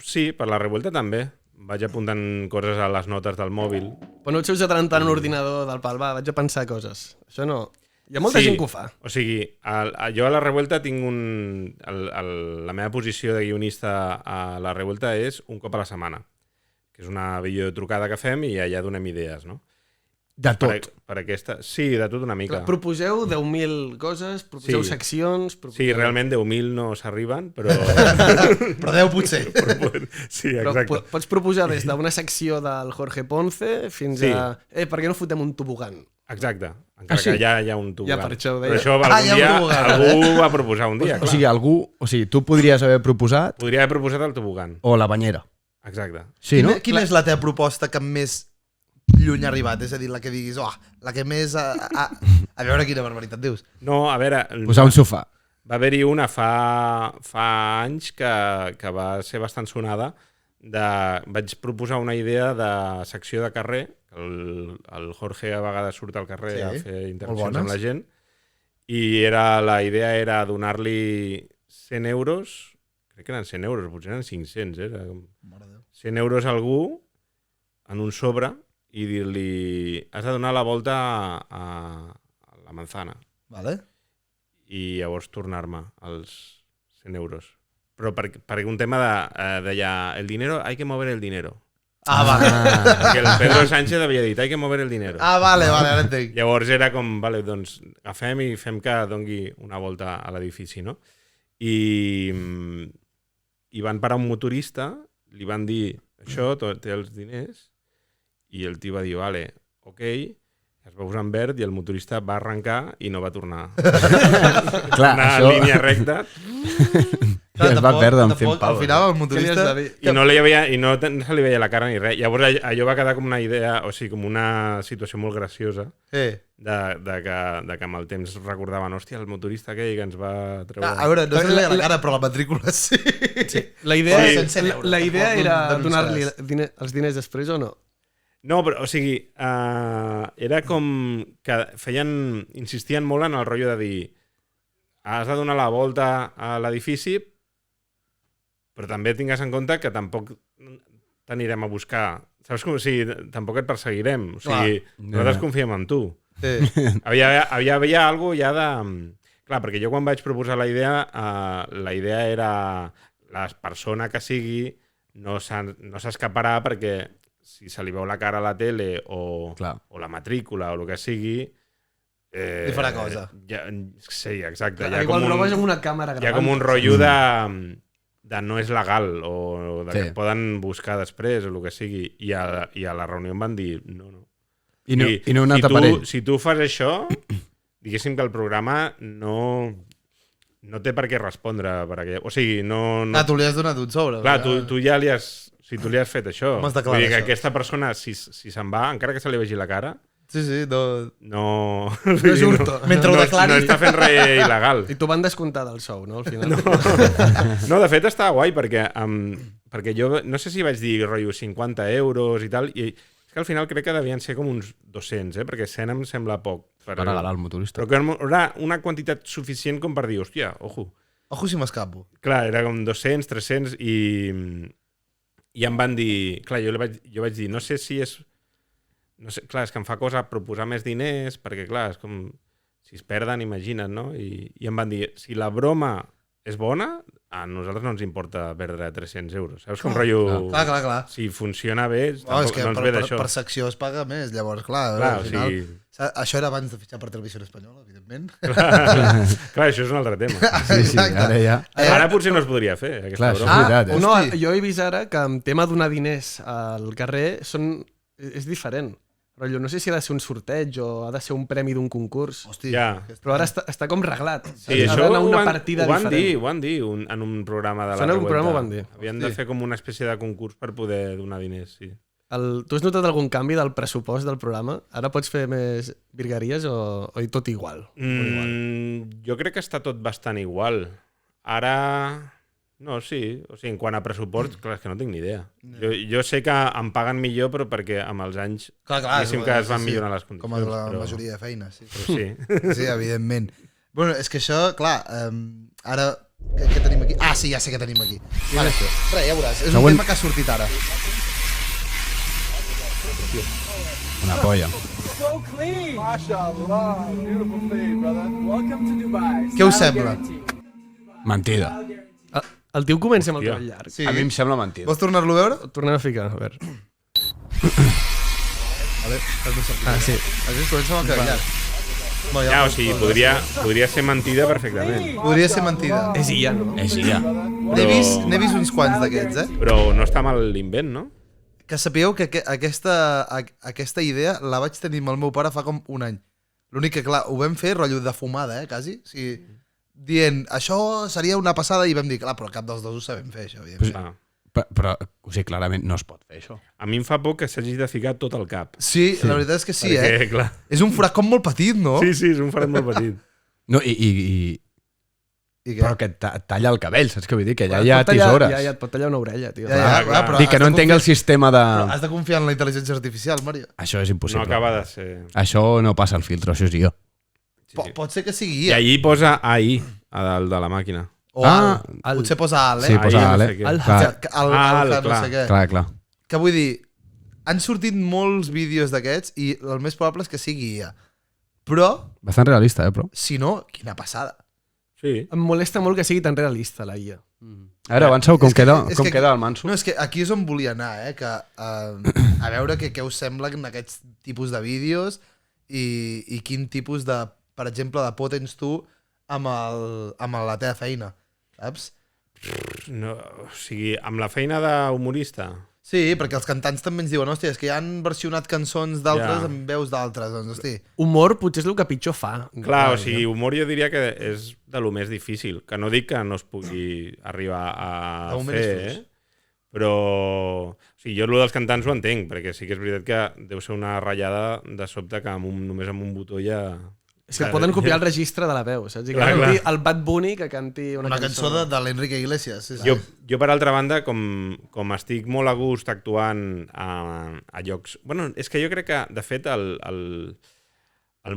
Sí, per la Revuelta també. Vaig apuntant coses a les notes del mòbil. Però no et seus de tant en tant un ordinador del pal, va, vaig a pensar coses. Això no... Hi ha molta gent que ho fa. O sigui, jo a la Revuelta tinc la meva posició de guionista a la Revuelta és un cop a la setmana, que és una videotrucada que fem i allà donem idees, no? De tot. Per aquesta... Sí, de tot una mica. Clar, proposeu 10.000 coses, proposeu seccions... Sí, realment 10.000 no s'arriben, però... Però 10 potser. Sí, Però exacte. pots proposar des d'una secció del Jorge Ponce fins a... per què no fotem un tobogan? Exacte. Encara sí? que ja hi ha un tobogan. Ja, per això ho deia. Però això hi ha algun un dia tobogan, algú va proposar un dia, O clar. sigui, tu podries haver proposat Podria haver proposat el tobogan. o la banyera. Exacte. Sí, no? Quina és la teva proposta que més lluny ha arribat? És a dir, la que diguis, la que més... A veure quina barbaritat dius. No, a veure... Posar un sofà. Va haver-hi una fa anys que va ser bastant sonada. Vaig proposar una idea de secció de carrer. El Jorge a vegades surt al carrer a fer interaccions amb la gent. I la idea era donar-li 100 euros, crec que eren 100 euros, potser eren 500, era 100 euros a algú en un sobre i dir-li has de donar la volta a la manzana. Vale. I llavors tornar-me els 100 euros. Però per un tema deia el dinero, hay que mover el dinero. Vale. Perquè el Pedro Sánchez havia dit hay que mover el dinero. Vale, ara entenc. Llavors era com, vale, doncs agafem i fem que dongui una volta a l'edifici, no? I van parar un motorista, li van dir això, té els diners, i el tio va dir, vale, ok, es va posar en verd i el motorista va arrencar i no va tornar. Clar, Anar això... en línia recta I es va perdre amb 100 Al pavos. final el Què li has motorista... de dir? i no se li veia la cara ni res. Llavors allò va quedar com una idea, o sigui, com una situació molt graciosa de que amb el temps recordaven, hòstia, el motorista aquell que ens va treure... A veure, no se li veia la cara, però la matrícula sí. La idea, Sí, 100 euros, la idea tampoc era no donar-li denunciaràs. els diners després o no? No, però, o sigui, era com que insistien molt en el rotllo de dir has de donar la volta a l'edifici, però també tingues en compte que tampoc t'anirem a buscar. Saps com? O sigui, tampoc et perseguirem. O sigui, nosaltres confiem en tu. Sí. Havia alguna cosa ja de... Clar, perquè jo quan vaig proposar la idea era la persona que sigui no s'escaparà perquè si se li veu la cara a la tele o la matrícula o el que sigui... Li farà cosa. Sí, exacte. Igual no vas amb una càmera gravant. Hi ha com un rotllo de no és legal o de que et poden buscar després o el que sigui. I a la reunió em van dir no. I no un altre parell. Si tu fas això, diguéssim que el programa no té per què respondre. O sigui, no... Tu li has donat un sobre. Clar, tu ja li has... Si tu li has fet això, Com has declarat vull dir que això? aquesta persona, si se'n va, encara que se li vegi la cara, Sí, no... no és hurto. Mentre ho no declari... està fent res il·legal. I t'ho van descomptar del sou, no? Al final. No, de fet està guai perquè jo no sé si vaig dir rotllo 50 euros i tal, i és que al final crec que devien ser com uns 200, perquè 100 em sembla poc. Per regalar al motorista. Però que era una quantitat suficient com per dir, hòstia, ojo. Ojo si m'escapo. Clar, era com 200, 300 i em van dir... Clar, jo vaig dir, no sé si és... No sé, clar, és que em fa cosa proposar més diners, perquè clar, és com... Si es perden, imagina't, no? I em van dir, si la broma és bona, a nosaltres no ens importa perdre 300 euros. Saps com rotllo... Clar. Si funciona bé, No, és tampoc que no ens ve d'això. per secció es paga més, llavors, clar, Clar, al final... sí. Això era abans de fitxar per Televisió Espanyola, evidentment. Clar, això és un altre tema. Sí, Exacte. ara ja... Ara potser no es podria fer, aquesta Clar, això broma. és veritat, No, Hosti. jo he vist ara que en tema donar diners al carrer és diferent. Rotllo, no sé si ha de ser un sorteig o ha de ser un premi d'un concurs, Hosti, Ja. però ara està com reglat. Sí, ha això d'anar ho una van, partida ho van diferent. dir, ho van dir en un programa de la Això en un Revuelta. programa ho van dir. Havien de fer com una espècie de concurs per poder donar diners, sí. Tu has notat algun canvi del pressupost del programa? Ara pots fer més virgueries o tot igual? Jo crec que està tot bastant igual. Ara... No, sí. O sigui, en quant a pressupost, clar, és que no tinc ni idea. Jo sé que em paguen millor, però perquè amb els anys Clar, diguéssim que es van millorar les condicions. Com a la però, majoria de feines, sí. Però sí. Sí, evidentment. Bueno, és que això, clar, ara... Què tenim aquí? Ah, sí, ja sé què tenim aquí. Vale. Res, ja veuràs. És un tema que ha sortit ara. Una polla. So clean. MashaAllah. Beautiful fade, brother. Welcome to Dubai. Què us sembla? Mentida. El tio comença amb el Hòstia. treball llarg. Sí. A mi em sembla mentida. Vols tornar-lo a veure? Tornem a ficar, a veure. Vale, Sí. Això comença amb el cabellar. Bueno, Ja, o sigui, podria ser mentida perfectament. Podria ser mentida. És IA, no? És ja. N'he vist uns quants d'aquests, Però no està mal l'invent, no? Que sapigueu que aquesta idea la vaig tenir amb el meu pare fa com un any. L'únic que, clar, ho vam fer rotllo de fumada, quasi. O sigui, dient, això seria una passada, i vam dir, clar, però cap dels dos ho sabem fer, això, evidentment. Ah. Però, o sigui, clarament no es pot fer això. A mi em fa por que s'hagi de ficar tot al cap. Sí, la veritat és que sí, Perquè, clar... És un forat com molt petit, no? Sí, és un forat molt petit. No, I però que et talla el cabell, saps què vull dir? Que ja hi ha Et pot tallar- tisores. Ja et pot tallar una orella, tio. Ja, clar. però Dic que has no de entenc el confiar- sistema de... Però has de confiar en la intel·ligència artificial, Mario. Això és No impossible. acaba de ser... Això no passa al filtro, això és jo. Sí, sí. Pot ser que sigui I IA. allí posa AI a dalt de la màquina. O Ah, Al. Potser posa Al, Sí, Ahí posa no Ale. sé què. Al- Clar, Al, no clar. sé què. clar, clar. Que vull dir, han sortit molts vídeos d'aquests i el més probable és que sigui IA. Però, Bastant realista, però. si no, quina passada. Sí. Em molesta molt que sigui tan realista, la IA. A veure, avanceu, com És que- queda, és com que- queda el manso? No, és que aquí és on volia anar, que a veure què us sembla en aquests tipus de vídeos i quin tipus de, per exemple, de por tens tu amb la teva feina, saps? No, o sigui, amb la feina d'humorista... Sí, perquè els cantants també ens diuen, hòstia, és que ja han versionat cançons d'altres Ja. amb veus d'altres, doncs, hosti. Humor potser és el que pitjor fa. Clar, o sigui, humor jo diria que és de lo més difícil, que no dic que no es pugui arribar a De moment fer, és fluix. però... O sigui, jo el dels cantants ho entenc, perquè sí que és veritat que deu ser una ratllada de sobte que només amb un botó ja... És que poden copiar el registre de la veu, saps? I que Clar, canti clar. el Bad Bunny que canti Una cançó de l'Enrique Iglesias. Sí, sí. Jo, per altra banda, com estic molt a gust actuant a llocs... Bueno, és que jo crec que, de fet, el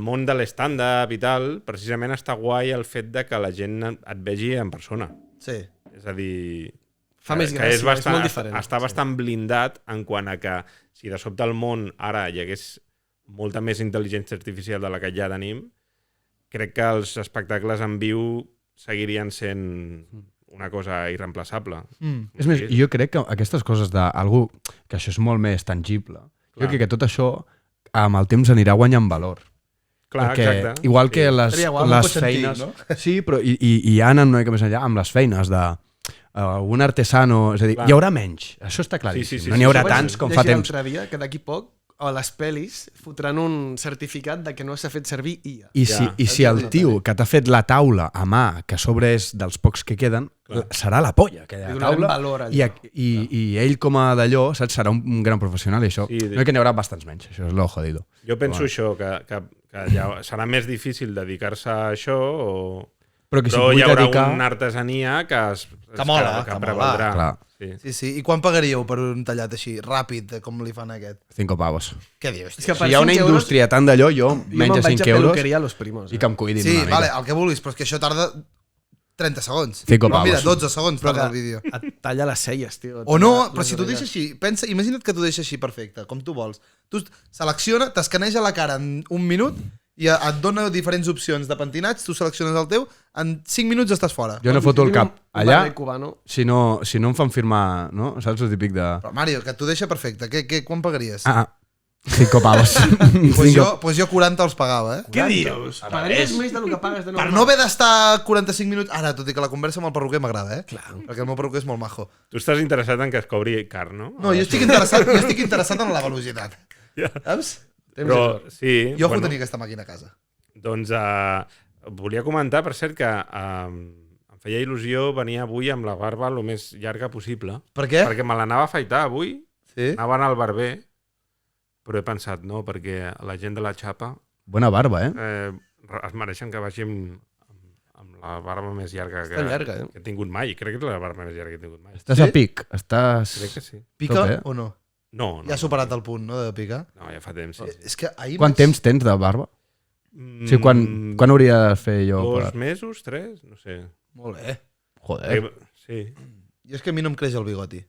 món de l'stand-up i tal, precisament està guai el fet de que la gent et vegi en persona. Sí. És a dir... Fa més que gràcia, és, bastant, és molt diferent. Està bastant blindat en quant a que si de sobte al món ara hi hagués molta més intel·ligència artificial de la que ja tenim, crec que els espectacles en viu seguirien sent una cosa irreemplaçable. És més, jo crec que aquestes coses d'algú que això és molt més tangible, jo Clar. crec que tot això amb el temps anirà guanyant valor. Clar, Perquè exacte. igual que les, Seria guapo, les cotxe antic, feines... no? Sí, però i anen una mica més enllà amb les feines de un artesano, és a dir, Clar. hi haurà menys, això està claríssim, Sí, no n'hi haurà sí, tants sí. com fa temps. L'altre dia que d'aquí poc a les pel·lis fotran un certificat de que no s'ha fet servir IA. I Ja. si el tio que t'ha fet la taula a mà, que a sobre és dels pocs que queden, serà la polla, aquella Li donarem taula, valor a allò. i ell com a d'allò, saps, serà un gran professional i això, Sí, no que n'hi haurà bastants menys, això és lo jodido. Jo penso això, que ja serà més difícil dedicar-se a això, Però que si però vull hi haurà dedicar... una artesania Que mola, que que prevaldrà. Clar. Sí. Sí, sí. I quan pagaríeu per un tallat així, ràpid, com li fan a aquest? 5 pavos. Què dius, És tio? que per Si hi ha una 5 euros, indústria tan d'allò, jo jo menys me'n de vaig 5 a euros peluqueria a Los Primos. i que em cuidin Sí, una mica. vale, el que vulguis, però és que això tarda 30 segons. Cinco No, mira, pavos. 12 segons Però tarda el que vídeo. et talla les celles, tio. O no, Et però talla si t'ho les deixes així, pensa, imagina't que t'ho deixes així perfecte, com tu vols. Tu selecciona, t'escaneja la cara en un minut i et dona diferents opcions de pentinats, tu selecciones el teu, en 5 minuts estàs fora. Jo no foto el cap allà Cubano. si no em fan firmar, no? Saps el típic de... Però Mario, que t'ho deixa perfecte, quan pagaries? 5 pavos. Pues jo 40 els pagava, Què dius? Pagaries més del que pagues de normal? Per no haver d'estar 45 minuts... Ara, tot i que la conversa amb el perruquer m'agrada, Clar. Perquè el meu perruquer és molt majo. Tu estàs interessat en que es cobri car, no? No, jo estic interessat en la velocitat. Ja. Saps? Però, sí... Jo bueno, tenia aquesta màquina a casa. Doncs volia comentar, per cert, que em feia il·lusió venir avui amb la barba el més llarga possible. Per què? Perquè me l'anava a afaitar avui, anava al barber, però he pensat, no, perquè la gent de la xapa... Bona barba, es mereixen que vagi amb la barba més llarga que he tingut mai. Crec que és la barba més llarga que he tingut mai. Estàs a pic. Crec que sí. Pica o no? No. Ja ha superat el punt, no, de picar? No, ja fa temps, sí. És que Quant temps tens de barba? O sigui, quan hauria de fer jo? 2 mesos, 3, no sé. Molt bé. Joder. Sí. Jo és que a mi no em creix el bigoti.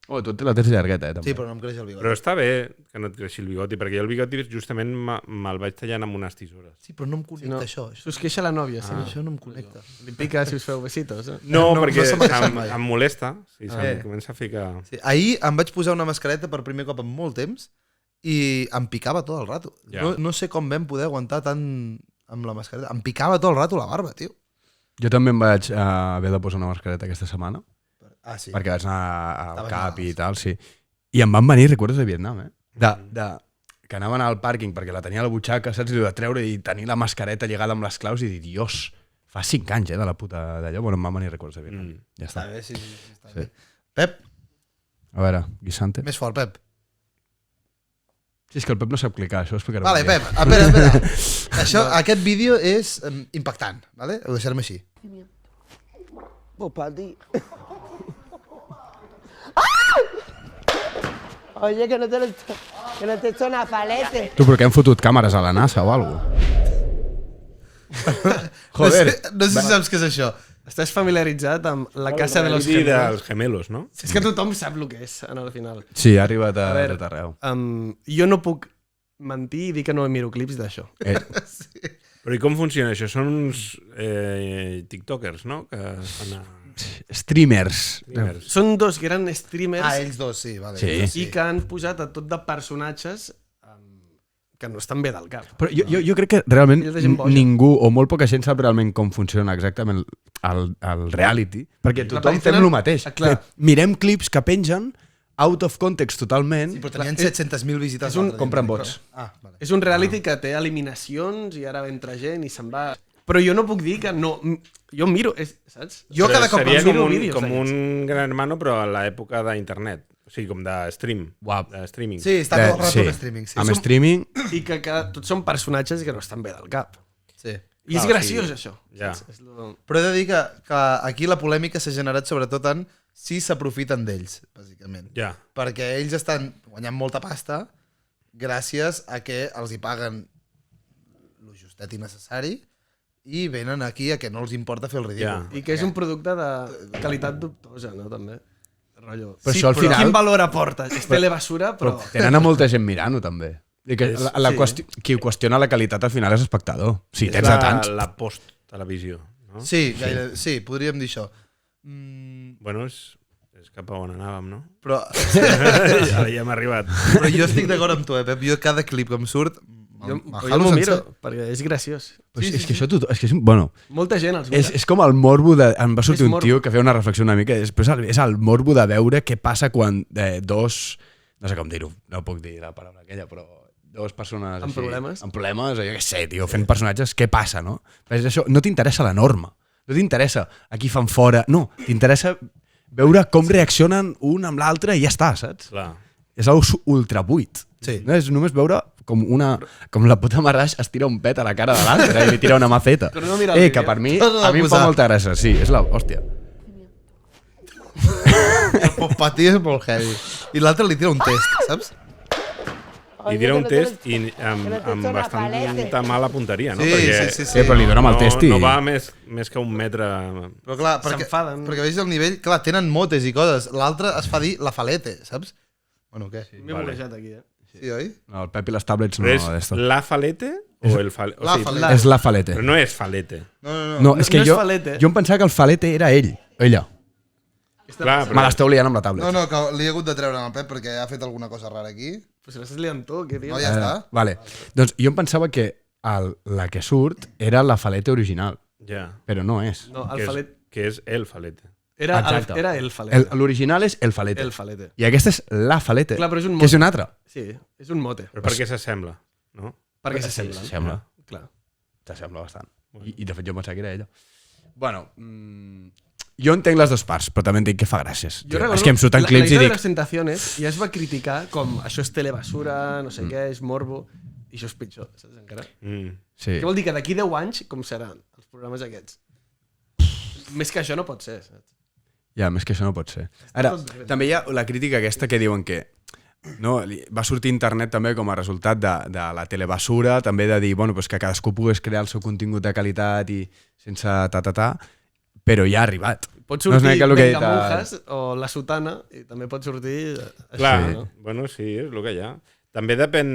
Tu la tens llargueta, també. Sí, però no em creix el bigoti. Però està bé que no et creixi el bigoti, perquè jo el bigoti justament me'l vaig tallant amb unes tisores. Sí, però no em connecta això. Us queixa la nòvia, sí. Això no em connecta. Li pica si us feu besitos, No, perquè em molesta. Sí, se'm comença a ficar... Sí, ahir em vaig posar una mascareta per primer cop en molt temps i em picava tot el rato. No sé com vam poder aguantar tant amb la mascareta. Em picava tot el rato la barba, tio. Jo també em vaig haver de posar una mascareta aquesta setmana. Sí. Perquè vaig anar al CAP i tal, sí. I em van venir records de Vietnam, que anaven al pàrquing perquè la tenia a la butxaca, saps? I de treure i tenir la mascareta lligada amb les claus i dir, Dios, fa 5 anys, de la puta d'allò. Bueno, em van venir records de Vietnam. Ja està. Està bé, sí, està bé. Pep. A veure, Guisante. Més fort, Pep. Sí, és que el Pep no sap clicar, això ho explicaré. Vale, Pep, espera. Aquest vídeo és impactant, vale? Ho deixarem així. Papi. Oye, que no te suena falete. Tu, però que hem fotut càmeres a la NASA o alguna cosa? Joder. No sé si saps què és això. Estàs familiaritzat amb la casa de los gemelos. gemelos. Gemelos, no? És que tothom sap el que és, al final. Sí, ha arribat a tot arreu. Jo no puc mentir i dir que no miro clips d'això. Però i com funciona això? Són uns tiktokers, no? Que fan Streamers. Són dos grans streamers. Ells dos, sí. Vale, sí. I que han posat a tot de personatges que no estan bé del cap. Però jo crec que realment ningú o molt poca gent sap realment com funciona exactament el reality, perquè tothom fem el mateix. Mirem clips que pengen out of context totalment. Sí, però tenien 700.000 visites. Compren vots. És un reality que té eliminacions i ara entra gent i se'n va... Però jo no puc dir que no... Jo miro, saps? Jo cada cop seria miro vídeos. Com un Gran Hermano, però a l'època d'internet. O sigui, com de stream. De streaming. Sí, està tot el rato en streaming. Amb streaming... I que tots són personatges que no estan bé del cap. Sí. I és graciós, això. Ja. Però he de dir que aquí la polèmica s'ha generat sobretot en si s'aprofiten d'ells, bàsicament. Ja. Perquè ells estan guanyant molta pasta gràcies a que els hi paguen lo justet i necessari i venen aquí a que no els importa fer el ridícul. I que és un producte de qualitat dubtosa, no? També. Rotllo. Però això al final... Quin valor aporta? És telebasura, però... Tenen a molta gent mirant-ho, també. Qui qüestiona la qualitat al final és espectador. Sí, tens a tants. La post-televisió, no? Sí, podríem dir això. Bueno, és cap a on anàvem, no? Però... ja hem arribat. Però jo estic d'acord amb tu, Pep. Jo cada clip que em surt... Jo m'ho miro, perquè és graciós. És que això... Bueno, molta gent els mira. És com el morbo de... Em va sortir un tio que feia una reflexió una mica. És el morbo de veure què passa quan dos... No sé com dir-ho, no puc dir la paraula aquella, però dos persones amb problemes. Amb problemes, jo què sé, tio, fent personatges, què passa, no? Però això, no t'interessa la norma. No t'interessa a qui fan fora. No, t'interessa veure com reaccionen un amb l'altre i ja està, saps? Clar. És algo ultra buit. Sí. No, és només veure com la puta Marràs es tira un pet a la cara de l'altre i li tira una maceta. No que per mi, a mi em fa molta gràcia. Sí, és la hòstia. El popatí és molt heavy. I l'altre li tira un test, saps? Li tira un test i amb bastanta mala punteria, no? Sí. Però li dona amb el test i... No va més que un metre... Però clar, perquè veus el nivell... Clar, tenen motes i coses. L'altre es fa dir la falete, saps? Bueno, què? M'he bolejat aquí, Sí, oi? No, el Pep i les tablets no. Però és d'esto. la falete o el falete? La falete. És la falete. Però no és falete. No, és que no és jo, falete. jo em pensava que el falete era ella. Clar, Me l'esteu liant amb la tablet. No, que li he hagut de treure amb el Pep perquè ha fet alguna cosa rara aquí. Però si l'estàs liant tu, què dius? No, ja està. Vale. Doncs jo em pensava que la que surt era la falete original, ja. però no és. No, Que el és, falet... que és el falete. Era Exacte. el falete. L'original és el falete. El falete. I aquesta és la falete, Clar, però és un que és mote. una altra. Sí, és un mote. Però per què s'assembla? No? Perquè s'assemblen. S'assembla. Clar. S'assembla bastant. I de fet jo pensava que era ella. Bueno, jo entenc les dues parts, però també entenc que fa gràcies. Jo recordo, És que em surten clips i la dic... de presentacions ja es va criticar com això és telebasura, no sé què, és morbo, i això és pitjor, saps encara? Sí. Què vol dir que d'aquí 10 anys com seran els programes aquests? Més que això no pot ser, saps? Ja, més que això no pot ser. Ara, també hi ha la crítica aquesta que diuen que no, va sortir a internet també com a resultat de la telebasura, també de dir bueno, pues que cadascú pogués crear el seu contingut de qualitat i sense però ja ha arribat. Pot sortir una mica el que he dit, Vengamonjas o La Sotana i també pot sortir Clar, això, no? bueno, sí, és el que hi ha. També depèn,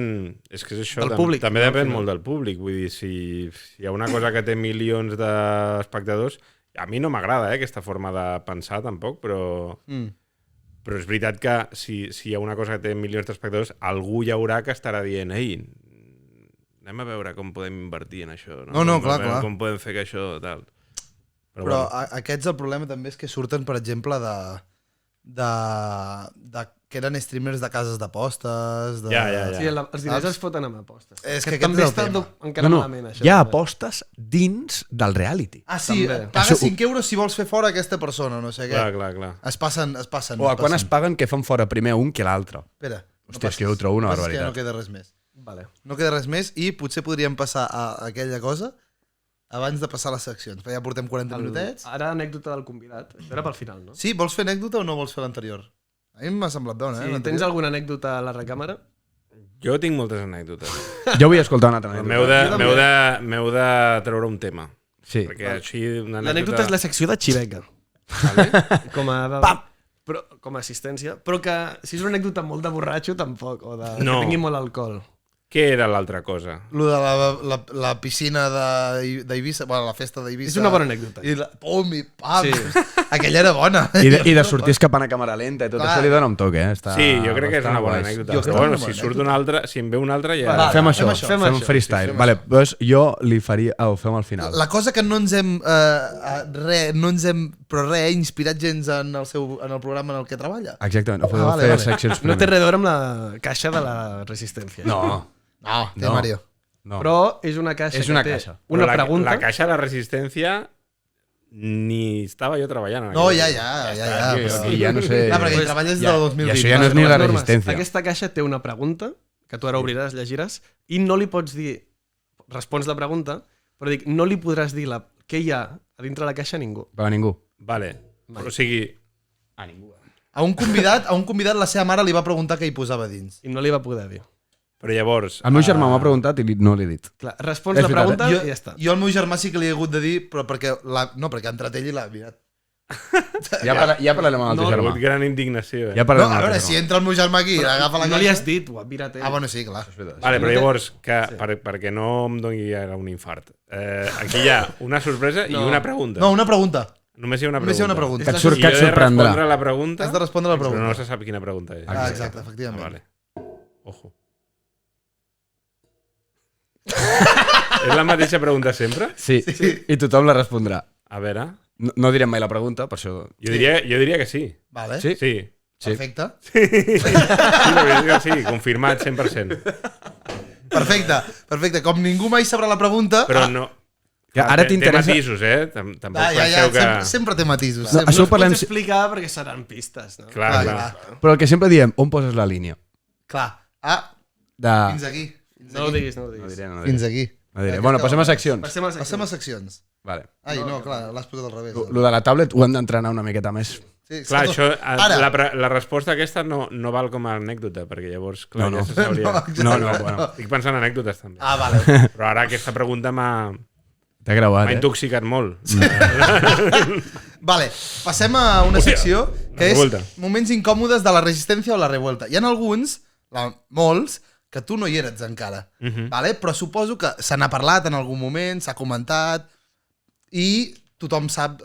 és que és això, Del públic, també no, depèn al final. molt del públic. Vull dir, si hi ha una cosa que té milions d'espectadors, a mi no m'agrada aquesta forma de pensar tampoc, però és veritat que si hi ha una cosa que té milions d'espectadors, algú hi haurà que estarà dient ei, anem a veure com podem invertir en això. No, clar. Com podem fer que això tal. Però bueno. aquests el problema també és que surten, per exemple, de que eren streamers de cases d'apostes... Ja. Sí, els diners els foten amb apostes. És que també aquest és el està tema. encara malament, això. hi ha també. apostes dins del reality. Ah, sí, També. paga Això- 5 euros si vols fer fora aquesta persona, no sé què. Clar. Es passen. O a quan es paguen que fan fora primer un que l'altre. Espera. Hòstia, és que jo ho trobo una És que barbaritat. no queda res més. Vale. No queda res més i potser podríem passar a aquella cosa abans de passar a les seccions. Perquè ja portem 40 minutets. Ara anècdota del convidat. Això era pel final, no? Sí, vols fer anècdota o no vols fer l'anterior? A mi m'ha semblat bona, Si l'anterior. tens alguna anècdota a la recàmera? Jo tinc moltes anècdotes. Jo vull escoltar una altra M'heu anècdota. de treure un tema. Sí. Perquè així una L'anècdota és la secció de Xiveca. Vale? Com a... Pam! Però, com a assistència. Però que si és una anècdota molt de borratxo, tampoc. O de No. que tingui molt alcohol. Què era l'altra cosa? Lo de la piscina d'Eivissa, bueno, la festa d'Eivissa. És una bona anècdota. I pum, i pam. Sí. Aquella era bona. I de sortir escapant a càmera lenta i tot Clar. això li dona un toc, Està Sí, jo crec que és una bona guais. anècdota. Jo crec Però bueno, que és una si bona surt una altra, si en ve una altra ja... Va, Fem això, fem fem això. freestyle. Sí, fem Vale, doncs jo li faria... Ho fem al final. La cosa que no ens hem inspirat gens en el programa en el que treballa. Exactament, ho podeu vale, fer vale. seccions No té primer. res a veure amb la caixa de la resistència. No, No, té No. Mario. no. Però és una caixa És una que té caixa. una Però pregunta. La caixa de la resistència ni estava jo treballant. en No, aquella ja. Aquí, però- aquí ja no sé... Clar, perquè Pues, hi treballes ja- del 2020. i això ja no és ni Les la normes. resistència. Aquesta caixa té una pregunta que tu ara obriràs, llegiràs, i no li pots dir... Respons la pregunta, però dic, no li podràs dir què hi ha a dintre la caixa a ningú. Va, ningú. Vale. O sigui, A ningú. A un convidat la seva mare li va preguntar què hi posava dins. I no li va poder dir. però llavors... El meu germà m'ha preguntat i no li he dit. Clar, respons És la veritat, pregunta Jo, i ja està. jo al meu germà sí que li he hagut de dir, però perquè ha entrat ell i l'ha mirat. Ja parlarem amb el teu Ha germà. hagut gran indignació. Ja No, parlarem a amb el veure, teu si germà. entra el meu germà aquí i agafa la No caixa... li has dit, ho ha mirat ell. Ah, bueno, sí, clar. Vale, però No té- llavors, perquè no em doni ara un infart, aquí hi ha una sorpresa i No. una pregunta. No, una pregunta. Només hi ha una Només pregunta. hi ha una pregunta. Que et I surt- jo que et he de sorprendrà. respondre la pregunta, Has de respondre la però pregunta. no se sap quina pregunta és. Ah, exacte, efectivament. Vale. Ojo. És la mateixa pregunta sempre? Sí, i tothom la respondrà. A veure... No direm mai la pregunta, per això... Jo diria que sí. Vale, Sí? Sí. Sí. perfecte. Sí, la veritat que sí, confirmat 100%. Perfecte. Com ningú mai sabrà la pregunta... Però no... Que ara Té t'interessa... matisos, Tampoc ja, penseu que... sempre té matisos. No, Sempre. això ho No parlem... es pots explicar perquè seran pistes, no? Clar. Però el que sempre diem, on poses la línia? Clar. Ah, De... fins aquí. No ho diguis, no ho No diguis. diré, no diré. Fins aquí. No diré. Bueno, passem a seccions. Passem a la Passem a secció. seccions. Vale. Ai, no, clar, l'has posat al revés. Lo de la tablet ho hem d'entrenar una miqueta més. Sí, Clar, això, Ara. la resposta aquesta no val com a anècdota, perquè llavors, clar, No, ja no. se sabria. No, bueno. Estic pensant en anècdotes, també. Ah, vale. Però ara aquesta pregunta m'ha T'ha greuat, intoxicat molt. Vale, passem a una Hòstia, secció la que és revolta. moments incòmodes de la resistència o la revolta. Hi ha alguns, molts, que tu no hi eres encara. Vale? Però suposo que se n'ha parlat en algun moment, s'ha comentat, i tothom sap...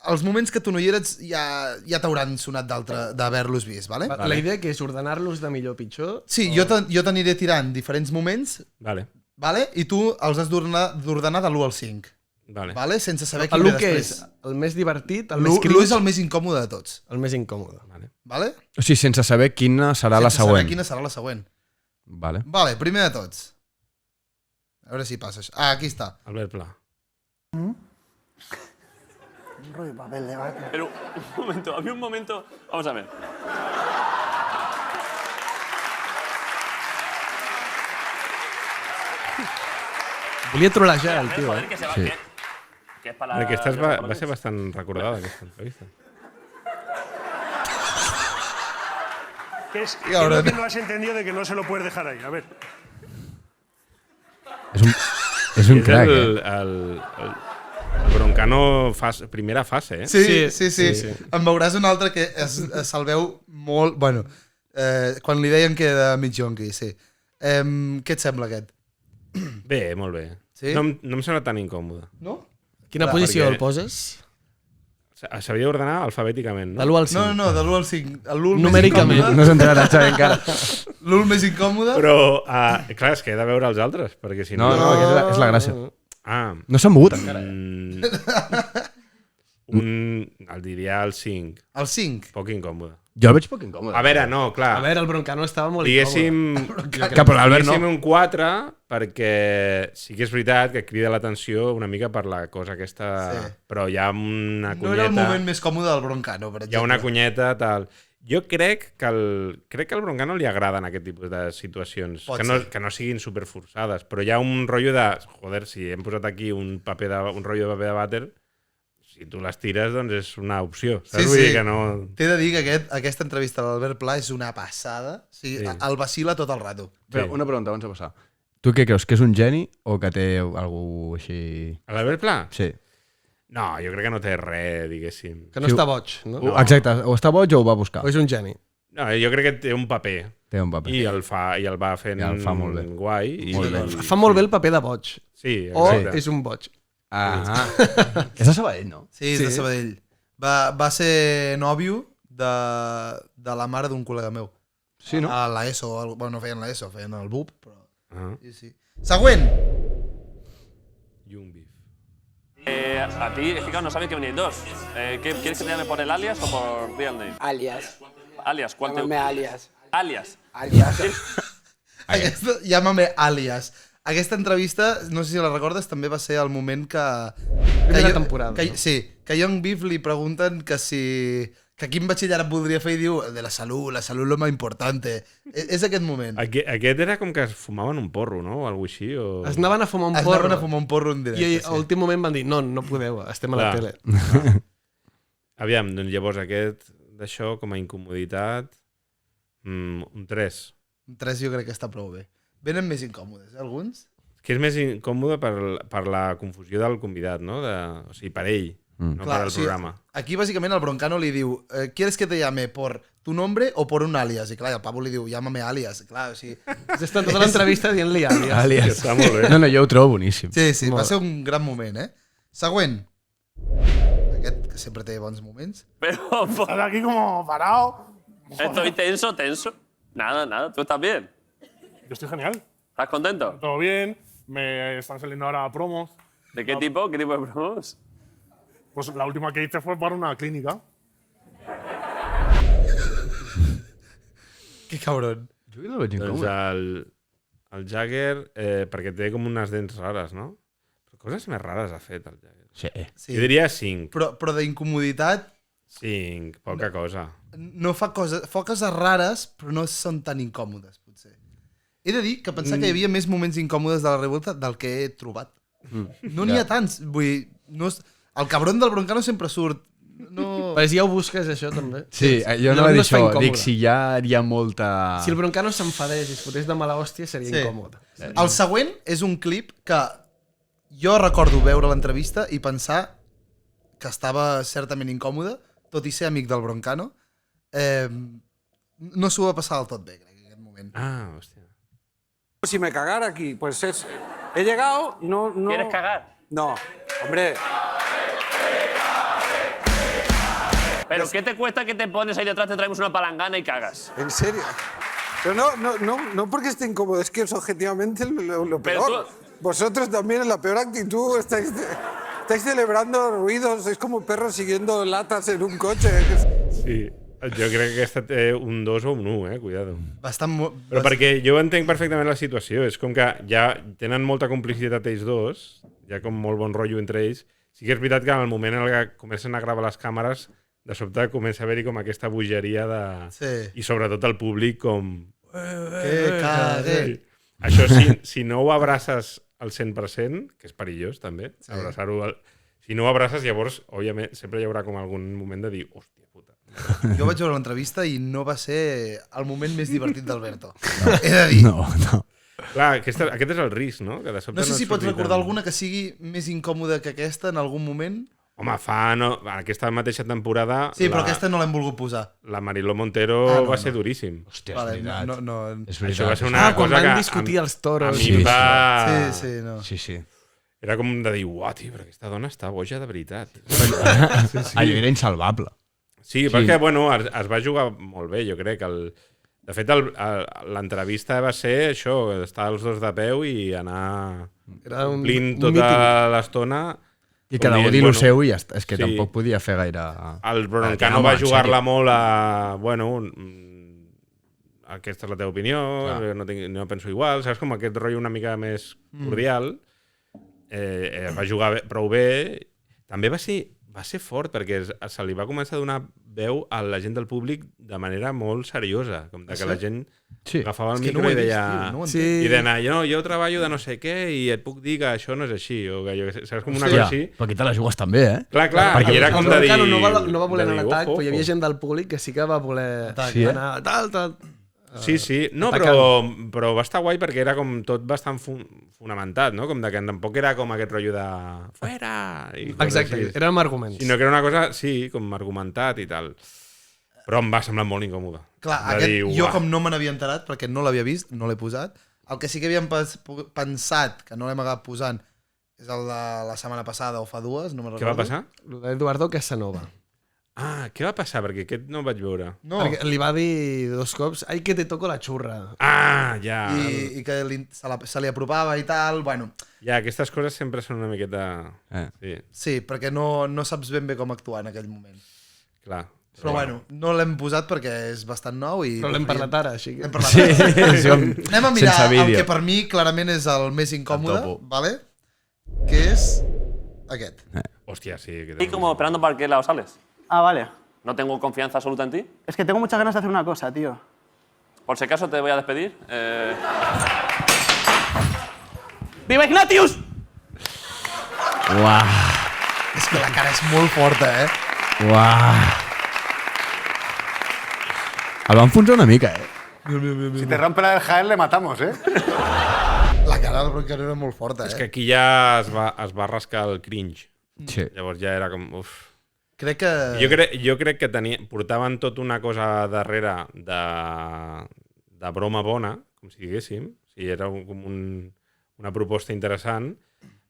els moments que tu no hi eres ja t'hauran sonat d'haver-los vist, vale? La idea que és ordenar-los de millor a pitjor... Sí, jo t'aniré tirant diferents moments, Vale. i tu els has d'ordenar de l'1 al 5. Vale. Sense saber quin L'1 ve que després. és el més divertit, el més L'1 cringe, és el més incòmode de tots. el més incòmode. Vale? O sigui, sense saber quina serà la Sense saber següent. quina serà la següent. Vale. Vale, primer de tots. A veure si passa això. Aquí està. Albert Pla. Un rollo de papel de váter. Pero un momento, había un momento. Vamos a ver. Volia trollejar el tio, Joder, que se va. Sí. Que es para Aquesta la- va ser bastant recordada, aquesta entrevista. ¿Qué es ahora lo que no. no has entendido de que no se lo puedes dejar ahí? A ver. És un crac, el Broncano primera fase, eh? Sí. Em veuràs un altre que se'l veu molt... Bueno, quan li deien que era mig jonqui, sí. Què et sembla aquest? Bé, molt bé. Sí? No em sembla tan incòmode. No? Quina Clar, posició perquè- el poses? S'havia d'ordenar alfabèticament, De no? l'1 al 5. No, de l'1 al 5. L'1 Numèricament. No s'ha entrat a Xavi encara. L'1 més incòmode. Però, clar, és que he de veure els altres, perquè si no... No, és la gràcia. Ah, No s'ha mogut encara. el diria el 5. El 5. Poc incòmode. Jo el veig poc incòmode. A veure, no, clar. A veure, el Broncano estava molt Diguéssim, Que per l'Albert no. diguéssim un 4 perquè sí que és veritat que crida l'atenció una mica per la cosa aquesta, Sí. però hi ha una No era el cunyeta, moment més còmode del Broncano, per exemple. hi ha una cunyeta tal. Jo crec que al Broncano li agraden aquest tipus de situacions, Pot que no siguin superforçades, però hi ha un rotllo de, joder, si hem posat aquí un rotllo de paper de vàter, si tu les tires, doncs és una opció. Saps? Sí, Vull sí. dir que no... T'he de dir que aquesta entrevista a l'Albert Pla és una passada. O sigui, Sí. el vacila tot el rato. Però Sí. una pregunta abans de passar. Tu què creus, que és un geni o que té algú així... A l'Albert Pla? Sí. No, jo crec que no té res, diguéssim. Que no està boig, no? Exacte, o està boig o ho va buscar. O és un geni. No, jo crec que té un paper Té un paper. i el va fent I el fa molt bé. guai. Molt bé. Fa molt bé el paper de boig. Sí, O exacte. és un boig. Ah. És a Sabadell, no? Sí, és de Sabadell. Va ser nòvio de la mare d'un col·lega meu. Sí, no? A l'ESO. Bueno, no feien l'ESO, feien el BUP, però... Ah, Sí. Següent! Young Beef. A ti, es que claro, no sabes que venís dos. ¿Quieres que te llame por el alias o por real name? Alias. Alias, ¿cuál te Llámame alias. Alias. Alias. Llámame àlies. Aquesta entrevista, no sé si la recordes, també va ser el moment que... Primera temporada, Que, no? sí, que a Young Beef li pregunten que si... Que quin batxillerat voldria fer i diu de la salut lo más importante. És aquest moment. Aquest era com que es fumaven un porro, no? O alguna així, o... Es anaven a fumar un Es porro. anaven a fumar un porro en directe. I a l'últim moment van dir, no podeu, estem a la Clar. tele. Aviam, doncs llavors aquest d'això com a incomoditat, un 3. Un 3 jo crec que està prou bé. Venen més incòmodes, alguns? Que és més incòmode per la confusió del convidat, no? O sigui, per ell, no per al programa. Aquí bàsicament el Broncano li diu ¿quieres que te llame por tu nombre o por un alias? I clar, el Pablo li diu llámame alias. Clar, o sigui... Has estat tota l'entrevista dient-li àlies. Alias. Està molt bé. No, jo ho trobo boníssim. Sí, va ser un gran moment, eh? Següent. Aquest que sempre té bons moments. Pero, Estás aquí como parado. estoy tenso. Nada, ¿tú estás bien? Yo estoy genial. ¿Estás contento? Todo bien. Me están saliendo ahora promos. ¿De qué tipo? ¿Qué tipo de promos? Pues la última que hice fue para una clínica. Que cabron. Jo no el veig Doncs incòmode. el Jagger, perquè té com unes dents rares, no? Però coses més rares ha fet el Jagger. Sí. Sí. Jo diria 5. Però d'incomoditat 5, poca cosa. no fa coses rares, però no són tan incòmodes, potser. He de dir que pensava que hi havia més moments incòmodes de la revolta del que he trobat. No n'hi ha tants. Vull dir, el cabron del Broncano sempre surt. No... Però si ja ho busques, això, també. Sí, jo no No vaig dir es fa això. incòmode. Dic, si ja hi ha molta... Si el Broncano s'enfadés i es fotés de mala hòstia, seria Sí. incòmode. El següent és un clip que jo recordo veure l'entrevista i pensar que estava certament incòmode, tot i ser amic del Broncano. no s'ho va passar del tot bé, crec, en aquest moment. Ah, hòstia. Si me cagara aquí, pues es... He llegado, no... ¿Quieres cagar? No, hombre... ¿Pero qué te cuesta que te pones ahí detrás, te traemos una palangana y cagas? ¿En serio? Pero no porque esté incómodo, es que es objetivamente lo Pero peor. Vosotros también en la peor actitud estáis celebrando ruidos, sois como perros siguiendo latas en un coche. Sí, jo crec que aquesta té un 2 o un 1, cuidado. Però Bastant... perquè jo entenc perfectament la situació, és com que ja tenen molta complicitat ells dos, hi ha com molt bon rotllo entre ells. Sí que és veritat que en el moment en el que comencen a gravar les càmeres, de sobte comença a haver-hi com aquesta bogeria de... Sí. I sobretot el públic com... Que cague. Sí. Això, si no ho abraces al 100%, que és perillós també, sí. Abraçar-ho... Si no ho abraces, llavors, òbviament, sempre hi haurà com algun moment de dir, hòstia puta. Jo vaig veure l'entrevista i no va ser el moment més divertit d'Alberto. He de dir. No. Clar, aquest és el risc, no? Que de sobte No sé si et pots surti recordar tant. alguna que sigui més incòmoda que aquesta en algun moment. Home, aquesta mateixa temporada... Sí, però aquesta no l'hem volgut posar. La Mariló Montero va ser duríssim. Hòstia, Vale, és veritat. no. És Això va veritat. ser una quan cosa van que... discutir els A toros. mi em va... Sí, no. Sí. Era com de dir, uah, tio, però aquesta dona està boja de veritat. Allò era insalvable. Sí, perquè, bueno, es va jugar molt bé, jo crec. De fet, l'entrevista va ser això, estar els dos de peu i anar omplint tota l'estona. I cada un dir lo seu i ja està. És que tampoc podia fer gaire... El Broncano va jugar-la molt a... Bueno, aquesta és la teva opinió, no penso igual, saps? Com aquest rotllo una mica més cordial. Va jugar prou bé. També va ser fort, perquè se li va començar a donar veu a la gent del públic de manera molt seriosa, com de que la gent agafava el micro i deia... I d'anar, jo treballo de no sé què i et puc dir que això no és així, o que saps, com una cosa així. Però aquí te la jugues també, eh? Clar, i era com de dir... No va voler anar a l'atac, però hi havia gent del públic que sí que va voler anar tal. Sí. No, però va estar guai perquè era com tot bastant fonamentat, no? Com de que tampoc era com aquest rotllo de... Fuera! Exacte, era amb arguments. Sinó que era una cosa, sí, com argumentat i tal. Però em va semblar molt incòmode. Clar, jo com no me n'havia enterat, perquè no l'havia vist, no l'he posat, el que sí que havíem pensat, que no l'hem acabat posant, és el de la setmana passada o fa dues, no me'n recordo. Què va passar? L'Eduardo Casanova. Ah, què va passar? Perquè aquest no el vaig veure. No. Perquè li va dir 2 cops, ai que te toco la xurra. Ah, ja. I que se li apropava i tal, bueno. Ja, aquestes coses sempre són una miqueta... Sí, perquè no saps ben bé com actuar en aquell moment. Clar. Però bueno, no l'hem posat perquè és bastant nou i... Però l'hem parlat ara, així que... Anem a mirar el que per mi clarament és el més incòmode, ¿vale? Que és aquest. Hòstia, sí. Y como esperando para que la sales. Ah, vale. No tengo confianza absoluta en ti. Es que tengo muchas ganas de hacer una cosa, tío. Por si acaso te voy a despedir. ¡Viva Ignatius! Uah. És que la cara és molt forta, Uah. El va enfonsar una mica, Si te rompe la del Jaén, le matamos, La cara del Broncano era molt forta, És que aquí ja es va rascar el cringe. Sí. Llavors ja era com... Uf. Crec que... Jo crec que portaven tot una cosa darrere de broma bona, com si diguéssim. O sigui, era com una proposta interessant,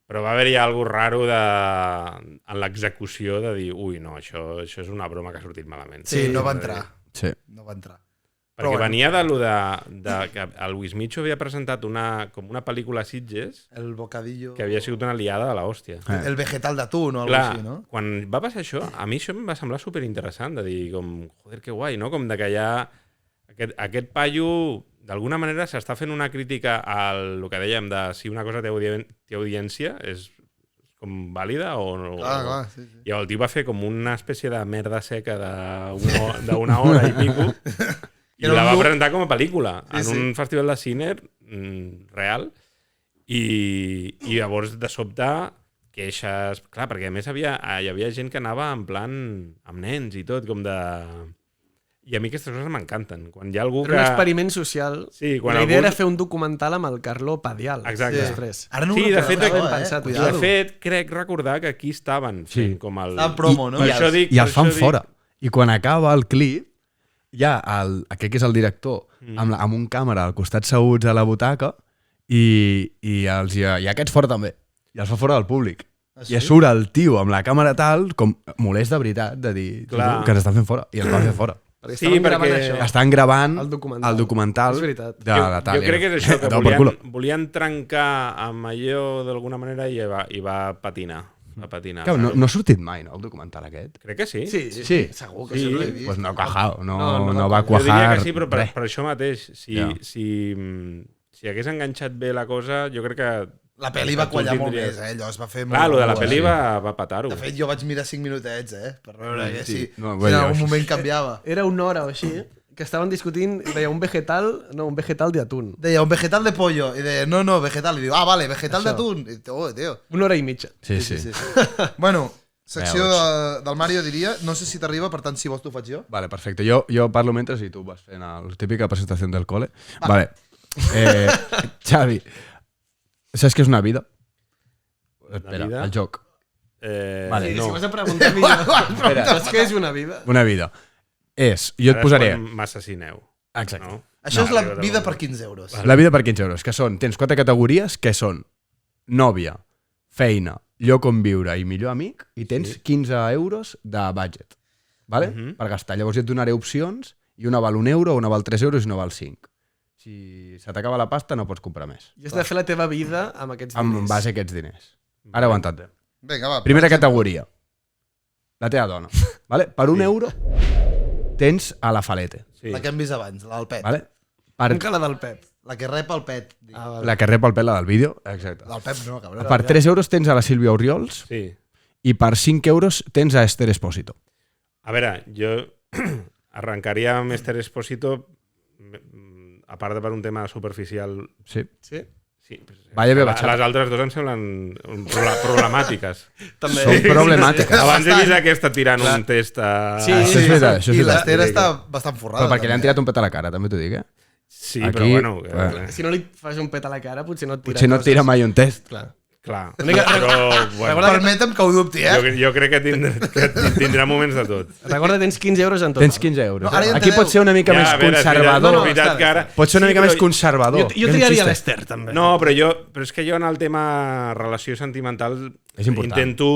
però va haver-hi alguna cosa raro en l'execució de dir, ui, no, això és una broma que ha sortit malament. Sí, no va entrar. Sí. No va entrar. Perquè venia de que el Luis Micho havia presentat com una pel·lícula a Sitges El bocadillo... que havia sigut una liada de l'hòstia. El vegetal d'atún o alguna cosa així, no? Quan va passar això, a mi això em va semblar superinteressant, de dir com, joder, que guai, no? Com de que ja aquest paio, d'alguna manera, s'està fent una crítica al que dèiem de si una cosa té audiència, és com vàlida o no. Clar, sí. I el tio va fer com una espècie de merda seca d'una hora i pico i la va presentar com a pel·lícula en un festival de cine real i llavors de sobte queixes... Clar, perquè a més hi havia gent que anava en plan amb nens i tot, com de... I a mi aquestes coses m'encanten. Quan hi ha algú que... Era un experiment social. Sí, quan la idea era fer un documental amb el Carlo Padial. Exacte. Després. Ara no sí, ho de fet, recordava, de fet, crec recordar que aquí estaven fent com el... Estava promo, no? I el fan fora. I quan acaba el clip, hi ha aquest que és el director amb un càmera al costat seguts a la butaca i aquests fora també. I els fa fora del públic. I surt el tio amb la càmera tal, com molest de veritat, de dir que s'estan fent fora. I els van fer fora. Perquè estan gravant el documental és veritat. de la Tàlia. Jo crec que és això, que volien trencar amb allò d'alguna manera i va patinar. Clar, no ha sortit mai, no, el documental aquest? Crec que sí. Sí, segur que sí. Pues no ha cuajado, no va cuajar. Jo diria que sí, però per això mateix, si hagués enganxat bé la cosa, jo crec que... La pel·li va quallar molt més, allò es va fer molt... Clar, lo de la pel·li va petar-ho. De fet, jo vaig mirar 5 minutets, per veure si en algun moment canviava. Era una hora o així, que estaven discutint, deia un vegetal de atún. Deia un vegetal de pollo, i deia, no, vegetal. I diu, vale, vegetal de atún. I tio. Una hora i mitja. Sí. Bueno, secció del Mario, diria. No sé si t'arriba, per tant, si vols t'ho faig jo. Vale, perfecte. Jo parlo mentre i tu vas fent la típica presentació del cole. Vale. Xavi, saps què és una vida? Espera, vida? el joc. Vale, no. Si vas a preguntar millor. Saps què és una vida? Una vida. Jo et posaré... M'assassineu. Exacte. No? Això és la vida per 15 euros. La vida per 15 euros, que són... Tens 4 categories, que són nòvia, feina, lloc on viure i millor amic, i tens 15 euros de budget, vale? Per gastar. Llavors jo et donaré opcions, i una val 1 euro, una val 3 euros i una val 5. Si se t'acaba la pasta no pots comprar més. I has de fer la teva vida amb aquests diners. En base a aquests diners. Ara ho entenem. Vinga, va. Primera categoria. La teva dona. Vale? Per 1 euro tens a la Falete. La que hem vist abans, la del Pet. Vale? Nunca la del Pep. La que rep el Pet. Vale. La que rep el pèl, la del vídeo. Exacte. Del Pep no, cabrón. Per 3 euros tens a la Sílvia Oriols i per 5 euros tens a Esther Espósito. A veure, jo arrencaria amb Esther Espósito, a part de per un tema superficial. Sí. Vaya bé, les altres dues em semblen problemàtiques. També. Són problemàtiques. Abans he vist aquesta tirant un test a... Sí, això és veritat. I l'Esther està bastant forrada. Però perquè li han tirat un pet a la cara, també t'ho dic, Sí, però bueno... Si no li fas un pet a la cara, potser no et tira. Potser no et tira mai un test. Clar. Però, bueno, permetem que ho dubti, Jo crec que tindrà moments de tot. Recorda, tens 15 euros en tot. Tens 15 euros. Aquí pot ser una mica més conservador. Pot ser una mica més conservador. Jo triaria l'Esther, també. No, però és que jo en el tema relació sentimental intento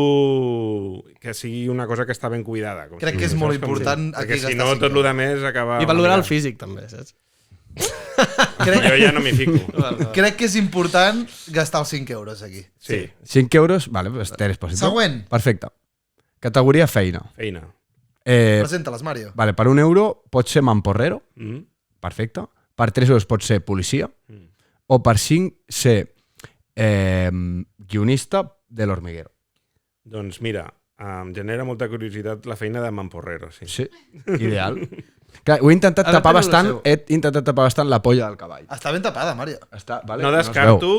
que sigui una cosa que està ben cuidada. Crec que és molt important. Perquè si no, tot el més acaba... I valorar el físic, també, saps? Jo ja no m'hi fico. Crec que és important gastar els 5 euros aquí. Sí. 5 euros, vale, Esther Espósito. Següent. Perfecte. Categoria feina. Presenta-les, Mario. Vale, per 1 euro pot ser mamporrero. Perfecte. Per 3 euros pot ser policia. O per 5 ser guionista de l'Hormiguero. Doncs mira, em genera molta curiositat la feina de mamporrero. Sí, ideal. Clar, ho he intentat tapar bastant la polla del cavall. Està ben tapada, Mario. No descarto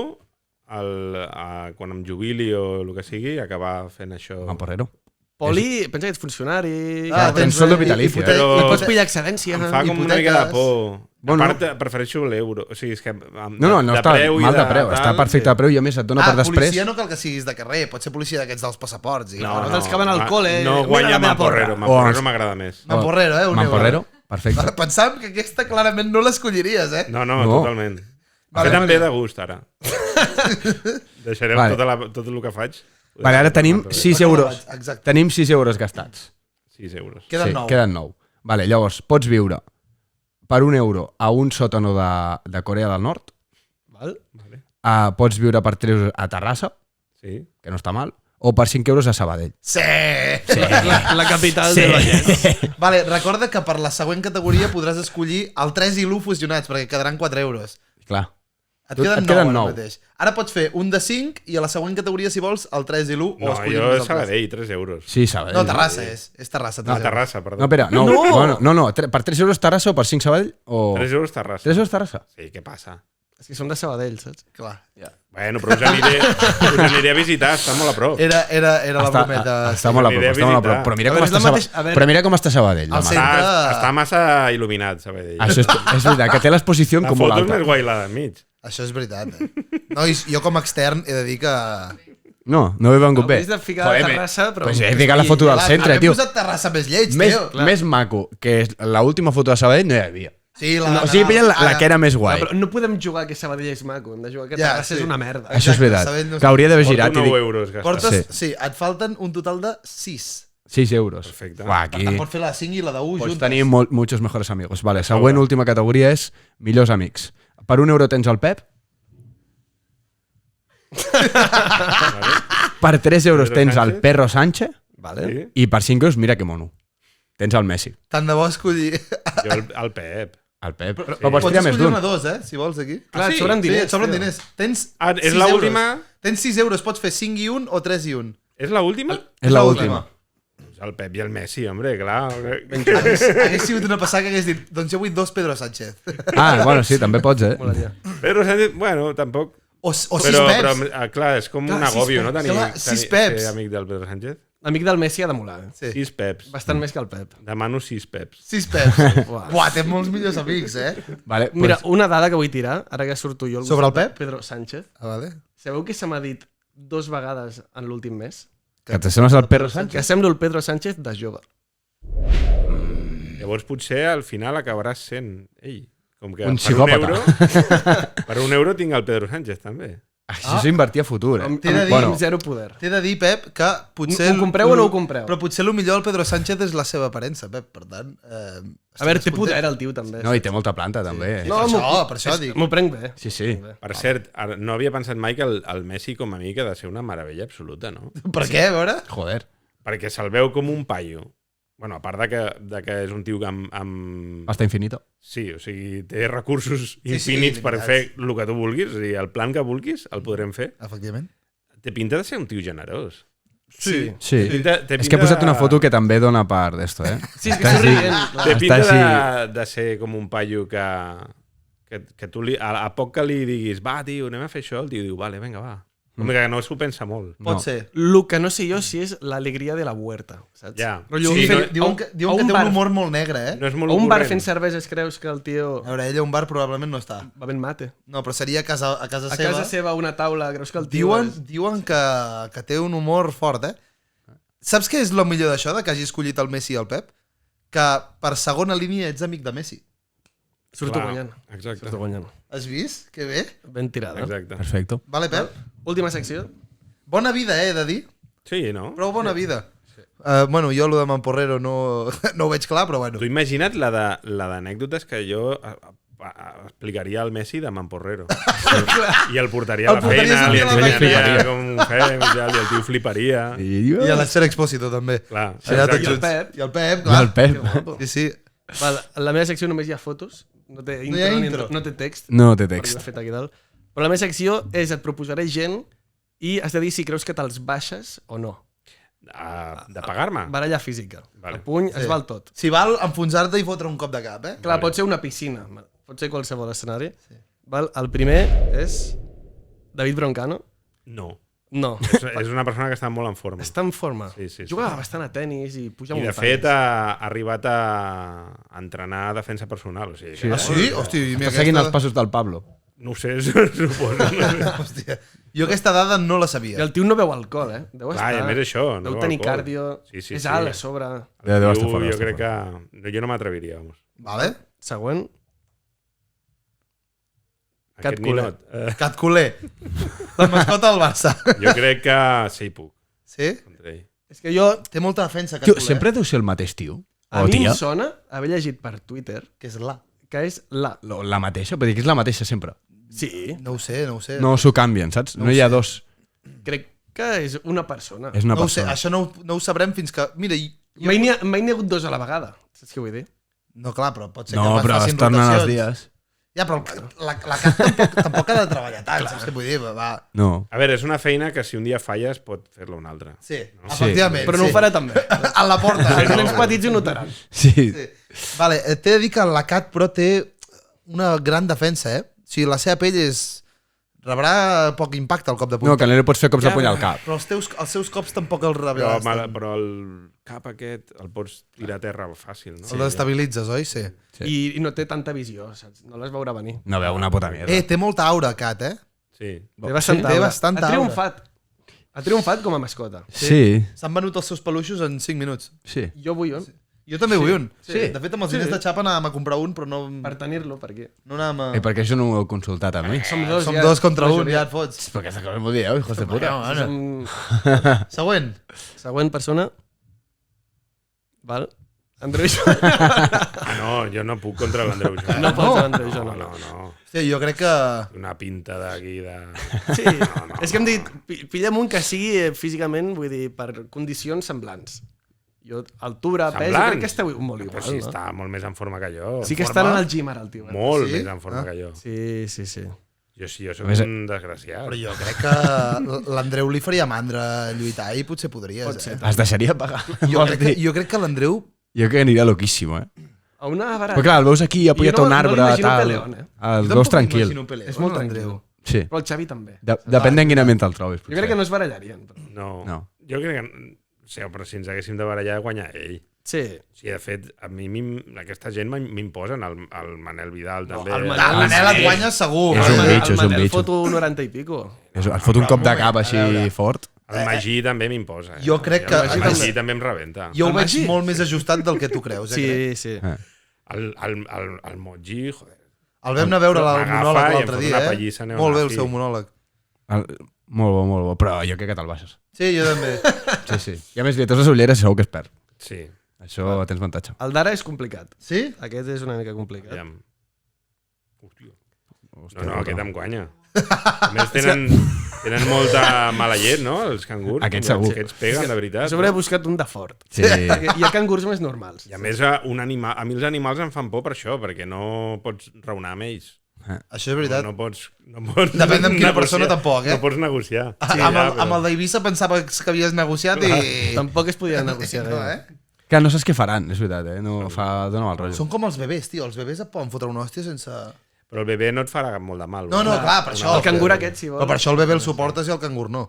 quan em jubili o el que sigui acabar fent això. Mamporrero. Poli, pensa que ets funcionari... tens soldo vitalici. I pots pillar excedència. Em fa com una mica de por. A part, prefereixo l'euro. O sigui, és que... No està mal de preu. Està perfecte de preu i a més et dona per després... Policia no cal que siguis de carrer. Pot ser policia d'aquests dels passaports. No, els que van al col·le... No guanya Mamporrero. Mamporrero m'agrada més. Mamporrero, Mamporrero, perfecte. Pensàvem que aquesta clarament no l'escolliries, No, totalment. Fet també de gust, ara. Deixareu tot el que faig. Vale, ara tenim 6 euros. Tenim 6 euros gastats. 6 euros. Queden 9. Queden 9. Vale, llavors, pots viure per 1 euro a un sòtano de Corea del Nord. Pots viure per 3 euros a Terrassa, que no està mal, o per 5 euros a Sabadell. Sí! La capital del Vallès. Vale, recorda que per la següent categoria podràs escollir el 3 i l'1 fusionats, perquè quedaran 4 euros. Clar. Et queden 9 ara mateix. Ara pots fer un de 5 i a la següent categoria, si vols, el 3 i l'1 o escollim jo Sabadell, 3 euros. Sí, Sabadell. No, Terrassa és. És Terrassa. No, Terrassa, perdó. No, espera, no. Per 3 euros Terrassa o per 5 Sabadell? 3 euros Terrassa. 3 euros Terrassa? Sí, què passa? És que són de Sabadell, saps? Clar. Bueno, però us aniré a visitar, està molt a prop. Era la brometa. Està molt a prop, però mira com està Sabadell. Està massa il·luminat, Sabadell. Això és veritat, que té l'exposició com molt alta. La foto és més guai la de mig. Això és veritat. No, jo com a extern he de dir que No he vengut bé. Hauries de ficar la terrassa, però... Pues he ficat la foto del centre, tio. He posat terrassa més lleig, tio. Més maco que l'última foto de Sabadell no hi havia. Sí, O sigui, pillen la que era més guai. Però no podem jugar que Sabadell és maco, hem de jugar que terrassa és una merda. Això és veritat. Sabadell no és- Que hauria d'haver girat Porto i 9 dic, euros gastat. Portes... Sí, et falten un total de 6. 6 euros. Perfecte. Uah, Per aquí tant, pots fer la 5 i la de 1 pots juntes. tenir muchos mejores amigos. Vale, següent, última categoria és millors amics. Per 1 euro tens el Pep. Per 3 euros Pedro tens el Sánchez. Perro Sánchez. Vale. Sí? I per 5 euros, mira que mono. Tens el Messi. Tant de bo escollir... Jo el Pep. El Pep. Però Pots pots triar més escollir d'un. una dos, si vols, aquí. Clar, et sobren diners. Sí, et sobren tio. diners. Tens És 6 l'última? euros. Tens 6 euros, pots fer 5 i 1 o 3 i 1. És l'última? És l'última. El Pep i el Messi, hombre, clar. Hagués sigut una passada que hagués dit doncs jo vull 2 Pedro Sánchez. Ah, bueno, sí, també pots, Molaria. Pedro Sánchez, bueno, tampoc. O 6 Però, Peps. clar, és com Clar, un agòbio, no? sis Peps. Clar, sis Ser Peps. amic del Pedro Sánchez. L'amic del Messi ha de molar. Sí. 6 Peps. Bastant més que el Pep. Demano 6 Peps. 6 Peps. Buah. Buah, té molts millors amics, Vale, Mira, una dada que vull tirar, ara que surto jo... al Sobre el costat de Pep? Pedro Sánchez. Ah, vale. Sabeu que se m'ha dit 2 vegades en l'últim mes? que t'assembles al Perro Sánchez. Que semblo el Pedro Sánchez de jove. Llavors potser al final acabaràs sent ell. Com que Un per un psicòpata. euro, per 1 euro tinc el Pedro Sánchez, també. Això és invertir a futur, eh? T'he de dir- Amb zero poder. T'he de dir, Pep, que potser... Ho compreu o no ho compreu? Però potser el millor del Pedro Sánchez és la seva aparença, Pep. Per tant... A veure, té poder el tio, també. No, i té molta planta, també. No, per això dic. M'ho prenc bé. Sí, sí. Per cert, ara no havia pensat mai que el Messi com a amic ha de ser una meravella absoluta, no? Per què, a veure? Joder. Perquè se'l veu com un paio. Bueno, a part de que és un tio que amb... Hasta infinito. Sí, o sigui, té recursos Sí, infinits per il·limitats. fer el que tu vulguis. És a dir, el plan que vulguis el podrem fer. Efectivament. Té pinta de ser un tio generós. Sí. Sí. Té És que he posat una foto que també dona part d'esto, eh? Sí, és que està rient. clar. Té pinta Està de ser com un paio que tu a poc que li diguis va, tio, anem a fer això, el tio diu, vale, vinga, va. Com que no s'ho pensa molt. Pot ser. Lo que no sé jo si és l'alegria de la huerta, saps? Ja. Rotllo, Sí, fer- no- Diuen que té un humor molt negre, No és molt A un bar ocurrent. fent cerveses creus que el tio A veure, ella a un bar probablement no està. va ben mate? No, però seria a casa A seva. casa seva, a una taula, creus que el tio Diuen que té un humor fort, Saps què és el millor d'això, que hagi escollit el Messi i el Pep? Que per segona línia ets amic de Messi. Surto Clar, guanyant. Exacte. Surto guanyant. Has vist? Que bé. Ben tirada. Exacte. Perfecto. Vale, Pep? Última secció. Bona vida, he de dir. Sí, no? Prou bona vida. Bueno, jo lo de Mamporrero no ho veig clar, però bueno. Tu imagina't la d'anècdotes que jo explicaria al Messi de Mamporrero. I el portaria a El la portaries feina, un li dia a la ensenyaria feina. com ho fem i tal, i el tio fliparia. I a l'Esther Expósito, també. Clar, Allà tots I el junts. Pep. I el Pep, I clar. el Pep. Sí, sí. Val, en la meva secció només hi ha fotos. No té No hi ha ni intro. no té text. No té perquè text. ho he fet aquí dalt. Però la meva secció és et proposaré gent i has de dir si creus que te'ls baixes o no. de pagar-me. Baralla física. Vale. El puny Sí. es val tot. Si val enfonsar-te i fotre un cop de cap, Clar, pot ser una piscina, pot ser qualsevol escenari. Val? El primer és David Broncano. No. No. És una persona que està molt en forma. Està en forma. Sí, sí, sí. Juga bastant a tennis i puja I de muntanyes. fet ha arribat a entrenar defensa personal. O sigui, Sí, Ah, sí? Hòstia, i mira, Està seguint els passos del Pablo. No ho sé, suposo. Hòstia. Jo aquesta dada no la I sabia. el tio no beu alcohol, Deu Clar, i a més això, no Deu beu tenir alcohol. cardio. Sí, sí, és sí. alt a sobre. Deu estar Jo, fora, jo està crec que... Jo no m'atreviria, vamos. Vale? Següent. Aquest Culer. ninot. Cat Culer. La mascota del Barça. Jo crec que sí puc. Sí? Contra ell. És que jo, Té molta defensa, Cat Tio, Culer. sempre deu ser el mateix tio. a O mi tia. em sona haver llegit per Twitter Que és la. que és la. La mateixa, però dic que és la mateixa sempre. Sí, No ho sé, no ho sé. No s'ho canvien, saps? No hi ha dos. crec que és una persona. És una No ho sé, persona. això no ho sabrem fins que... Mira, Mai n'hi ha hagut dos a la vegada. Saps què vull dir? No, clar, però pot ser No, que però facin es tornen els rotacions. dies. Ja, però la Cat tampoc ha de treballar tant, saps què vull dir? Va. No. A veure, és una feina que si un dia falles pot fer-la un altre. Sí, efectivament. Però no ho farà tan bé. A la porta. Els nens petits ho notaran. Sí. Sí. Vale, t'he de dir que la Cat, però, té una gran defensa, O sigui, la seva pell rebrà poc impacte al cop de puny. No, que no li pots fer cops de puny al cap. Però els seus cops tampoc els Però, rebràs. però el cap aquest el pots tirar a terra fàcil, no? El destabilitzes, oi? Sí. Sí. I no té tanta visió, saps? No les veurà venir. No veu una puta mierda. Té molta aura, Cat, Sí. Té bastanta té aura. bastanta Ha triomfat. Ha triomfat com a mascota. Sí. S'han venut els seus peluixos en 5 minuts. Sí. Jo vull un. Jo també vull un. Sí. De fet, amb els diners de xapa anàvem a comprar un, però no... Per tenir-lo, per què? No anàvem a... I per què això no ho heu consultat amb mi? Som dos, Som ja. dos contra un, Majoria. ja et fots. Per aquesta cosa m'ho dieu, hijos de puta. Següent. Següent persona. Val. Andreu Jo. No, jo no puc contra l'Andreu Jo. No pots Andreu Jo, No. Hòstia, jo crec que... Una pinta d'aquí de... Sí, és que hem dit, pillem un que sigui físicament, vull dir, per condicions semblants. Jo, altura, pes, jo crec que esteu molt igual, Però sí, no? està molt més en forma que jo. Sí que estan en el gym ara, el tio. Molt Sí? més en forma que jo. Sí, sí, sí. Jo soc un desgraciat. Però jo crec que l'Andreu li faria mandra lluitar i potser podries. Pot ser. Es deixaria pagar. Jo crec que l'Andreu... Jo crec que aniria loquíssimo, A una baralla. Però clar, el veus aquí apoyat a un arbre, m'imagino tal. Peleón, El veus tranquil. És molt tranquil. Sí. Però el Xavi també. Depèn d'en quin ambient el trobis. Jo crec que no es barallarien. Però... No. Jo crec que... Sí, però si ens haguéssim de barallar, guanya ell. Sí. Sí, de fet, a mi aquesta gent m'imposen, el Manel Vidal també. El Manel et guanya segur. És un bitxo, és un El Manel bitxo. fot un 90 i pico. Et fot un cop de cap així fort. El Magí també m'imposa. Jo crec que... El Magí també em rebenta. Jo ho veig molt més ajustat del que tu creus. Sí, sí. El Moji, joder. El vam anar a veure al monòleg l'altre dia, Molt bé el seu monòleg. Molt bo. Però jo crec que te'l baixes. Sí, jo també. Sí. I a més, li treus les ulleres i segur que es perd. Sí. Això tens avantatge. El d'ara és complicat. Sí? Aquest és una mica complicat. Hòstia. No, aquest em guanya. A més, tenen molta mala llet, no? Els cangurs. Aquests segur. Aquests peguen, de veritat. A sobre he buscat un de fort. Sí. Hi ha cangurs més normals. I a més, a mi els animals em fan por per això, perquè no pots raonar amb ells. Això és veritat. No pots Depèn de quina persona tampoc, No pots negociar. Amb el d'Eivissa pensava que havies negociat i... Tampoc es podia negociar. Que no saps què faran, és veritat, no dona mal rotllo. Són com els bebès, tio. Els bebès et poden fotre una hòstia sense... Però el bebè no et farà molt de mal. No, clar, per això. El cangur aquest, si vols. Però per això el bebè el suportes i el cangur no.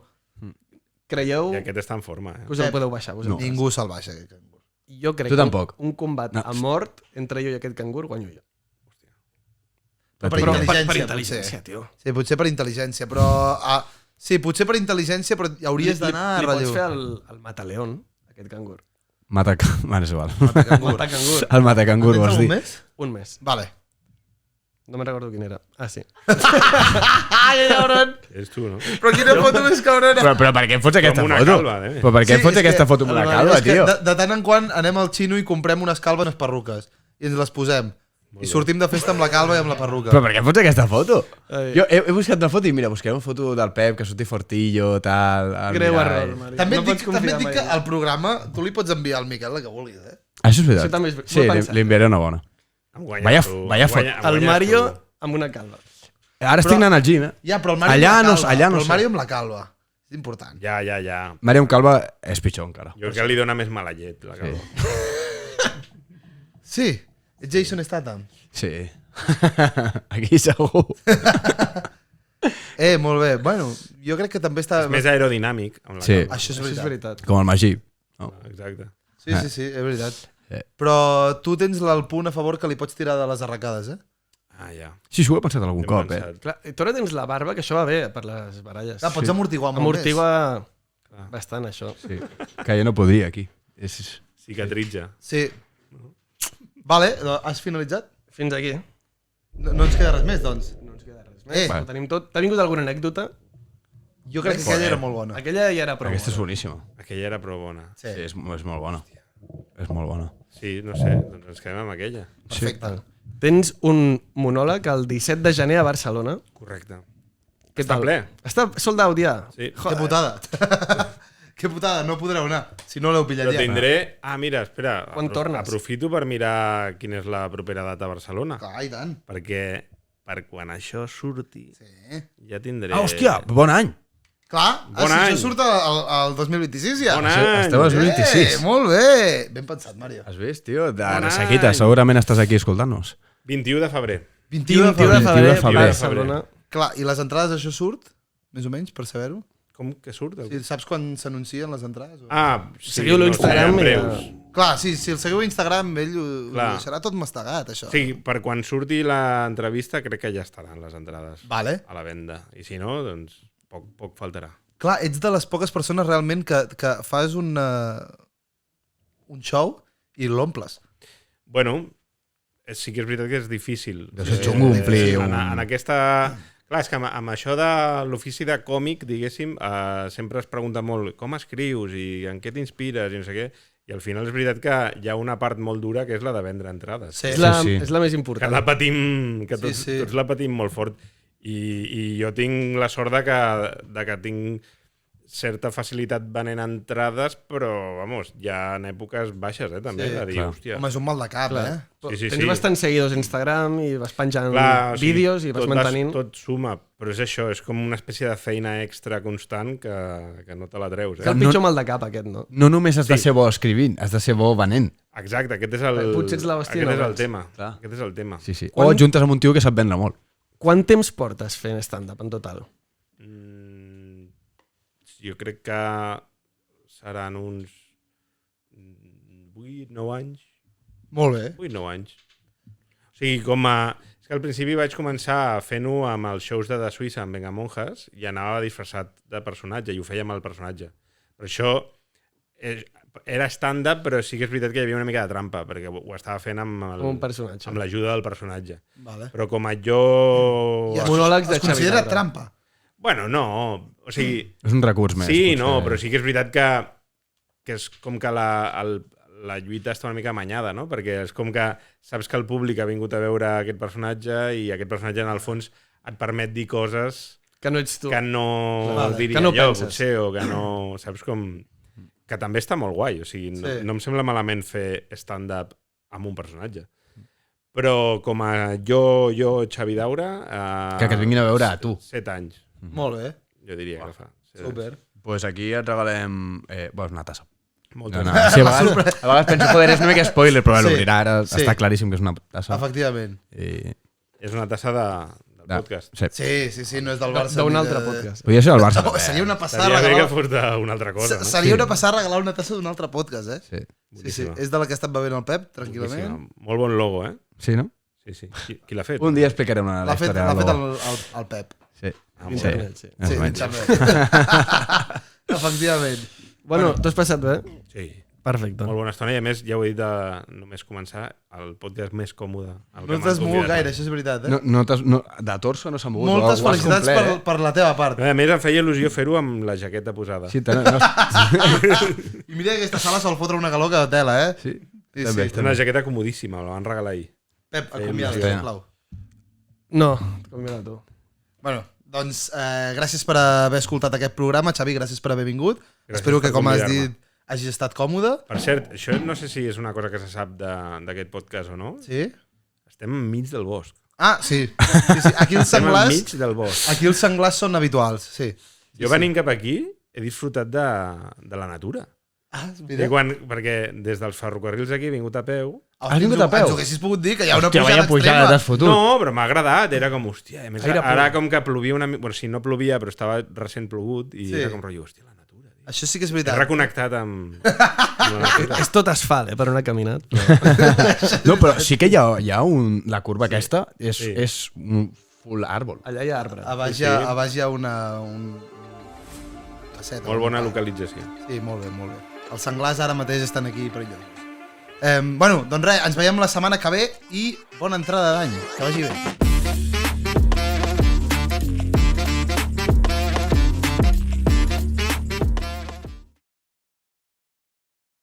Creieu I aquest està en forma. que us el podeu baixar? Ningú se'l baixa, aquest cangur. Jo crec Tu tampoc. que un combat a mort entre jo i aquest cangur guanyo jo. Però per intel·ligència, tio. Sí, potser per intel·ligència, però... Sí, potser per intel·ligència, però hauries d'anar a Li pots relleu. fer el mataleón, aquest cangur. Bueno, és igual. Matacangur. El matacangur, Tens vols dir? algun més? Un mes. Vale. No me'n recordo quin era. Ah, sí. Ai, cabron! És tu, no? Però quina foto més cabrona! Però per què em fots aquesta Com una foto? calva, Però per què em fots és aquesta que- foto amb una calva, És que tio? de tant en quant anem al xino i comprem unes calves i unes perruques. I ens les posem. I sortim de festa amb la calva i amb la perruca. Però per què em fots aquesta foto? Ai. Jo he buscat una foto i mira, busquem una foto del Pep, que surti fortillo, tal... al Greu mirall. error, Mario. També No et pots dic, també confiar et dic mai que en al programa tu li pots enviar al Miquel la que vulguis, eh? Això és veritat. Això també és Sí, molt pensat. li enviaré una bona. Vaya foto. El Mario amb una calva. Ara estic anant al gym, eh? Ja, però el Mario Allà amb la no- calva. allà no però el sé. Mario amb la calva. És important. Ja. Mario amb calva és pitjor encara. Jo crec que li dona més mala llet, la calva. Sí, ets Jason Statham. Sí. Aquí segur. Molt bé. Bueno, jo crec que també està... És més aerodinàmic amb la Sí. calva. Això és Això és veritat. veritat. Com el Magí. No? Exacte. Sí, és veritat. Sí. Però tu tens el punt a favor que li pots tirar de les arracades, eh? Ah, ja. Sí, ho he pensat algun Ben cop, pensat. Clar, tu ara tens la barba, que això va bé per les baralles. Clar, pots amortiguar molt Amortigua bastant, això. Sí. Que jo no podria, aquí. Cicatritza. Sí. Vale, has finalitzat? Fins aquí. No ens queda res més, doncs. No ens queda res més. Va. Ho tenim tot. T'ha vingut alguna anècdota? Jo crec que aquella era molt bona. Aquella ja era prou. Aquesta és boníssima. Aquella era prou bona. Sí. Sí, és molt bona. És molt bona. Sí, no sé, doncs ens quedem amb aquella. Perfecte. Tens un monòleg el 17 de gener a Barcelona. Correcte. Què Està tal? ple. Està sold out ja. Sí. Que putada. Que putada, no podreu anar. Si no l'heu pillat Però ja. tindré... Ah, mira, espera. Quan tornes? Aprofito per mirar quina és la propera data a Barcelona. Clar, i tant. Perquè per quan això surti Sí. ja tindré... Ah, hòstia, bon any! Clar, Bon si any. això surt al 2026 ja. Bon any! Esteu al 2026. Molt bé. Ben pensat, Mario. Has vist, tio? De Bon Resequita, any. segurament estàs aquí escoltant-nos. 21 de febrer. 21 de 21 de febrer. febrer, febrer. Barcelona. Clar, i les entrades això surt? Més o menys, per saber-ho? Com que surt? Sí, saps quan s'anuncien les entrades? O... Ah, sí, Seguiu-lo a Instagram en i breus. Clar, sí, si el seguiu a Instagram, ell ho Clar. deixarà tot mastegat, això. Sí, per quan surti l'entrevista crec que ja estaran les entrades Vale. a la venda. I si no, doncs poc faltarà. Clar, ets de les poques persones realment que fas un show i l'omples. Bueno, sí que és veritat que és difícil. Deu ser xungo omplir en aquesta... Clar, és que amb això de l'ofici de còmic, diguéssim, sempre es pregunta molt com escrius i en què t'inspires i no sé què, i al final és veritat que hi ha una part molt dura que és la de vendre entrades. Sí. És la més important. Que la patim, que tots la patim molt fort. I jo tinc la sort de que tinc certa facilitat venent entrades, però, vamos, hi ha èpoques baixes, també, de dir, hòstia... Home, és un mal de cap, Tens bastants seguidors a Instagram i vas penjant vídeos i vas mantenint... Tot suma, però és això, és com una espècie de feina extra constant que no te la treus. Que el pitjor mal de cap, aquest, no? No només has de ser bo escrivint, has de ser bo venent. Exacte, aquest és el tema. Aquest és el tema. Sí. O et juntes amb un tio que sap vendre molt. Quant temps portes fent stand-up en total? Jo crec que seran uns 8-9 anys. Molt bé. 8-9 anys. O sigui, és que al principi vaig començar fent-ho amb els shows de Suïssa amb Vengamonjas i anava disfressat de personatge i ho feia amb el personatge. Per això era stand-up, però sí que és veritat que hi havia una mica de trampa, perquè ho estava fent amb l'ajuda del personatge. Vale. Però com a jo... Monòlegs de Xavi. Es considera trampa? Bueno, no. O sigui... És un recurs més. Sí, no, però sí que és veritat que és com que la lluita està una mica amanyada, no? Perquè és com que saps que el públic ha vingut a veure aquest personatge i aquest personatge, en el fons, et permet dir coses que no ets tu. Que no diria jo, potser, o que no... Saps com... Que també està molt guai, o sigui, no em sembla malament fer stand-up amb un personatge. Però com a jo Xavi Daura... Que et vinguin a veure a tu. 7 anys. Molt bé. Jo diria que fa. Super. Pues aquí et regalem una tassa. Moltes sí, a vegades penso, joder, és una mica spoiler, però l'obrirà, ara està claríssim que és una tassa. Efectivament. És una tassa del podcast. Sí, no és del Barça. D'un altre podcast. Podria ser del Barça. Seria una passada regalar... Seria que fos d'una altra cosa, no? Seria una passada regalar una tassa d'un altre podcast, eh? Sí. És de la que ha estat bevent el Pep, tranquil·lament. Molt bon logo, eh? Sí, no? Sí. Qui l'ha fet? Un dia explicaré una història. L'ha fet el Pep. Sí. Internet, sí. Sí, internet. Efectivament. Bueno, t'ho has passat bé? Sí. Perfecte. Molt bona estona i a més ja ho he dit de només començar el podcast més còmode. No t'has mogut gaire, això és veritat, eh? De torso no s'ha mogut. Moltes felicitats per la teva part. A més em feia il·lusió fer-ho amb la jaqueta posada. Sí, I mira que aquesta sala sol fotre una calor que de tela, eh? Sí. Una jaqueta comodíssima, la van regalar ahir. Pep, acomiada, sisplau. No, acomiada tu. Bueno, doncs gràcies per haver escoltat aquest programa. Xavi, gràcies per haver vingut. Espero que, com has dit, hagi estat còmode. Per cert, això no sé si és una cosa que se sap d'aquest podcast o no. Sí? Estem enmig del bosc. Ah, sí. Aquí els senglars... enmig del bosc. Aquí els senglars són habituals, sí. Jo venint cap aquí he disfrutat de la natura. Ah, mira. Perquè des dels ferrocarrils aquí he vingut a peu. Has vingut a peu? Ens ho haguessis pogut dir, que hi ha una pujada extrema. T'has fotut. No, però m'ha agradat. Era com, hòstia, a més, ara com que plovia una mica... Bueno, sí, no plovia, però estava recent plogut i era com rotllo, hòstia, la natura. Això sí que és veritat. He reconnectat amb la natura. És tot asfalt, per on ha caminat. No, però sí que hi ha la curva aquesta, és un full àrbol. Allà hi ha arbre. A baix hi ha un... Molt bona localització. Sí, molt bé, molt bé. Els senglars ara mateix estan aquí perillosos. Bueno, doncs res, ens veiem la setmana que ve i bona entrada d'any. Que vagi bé.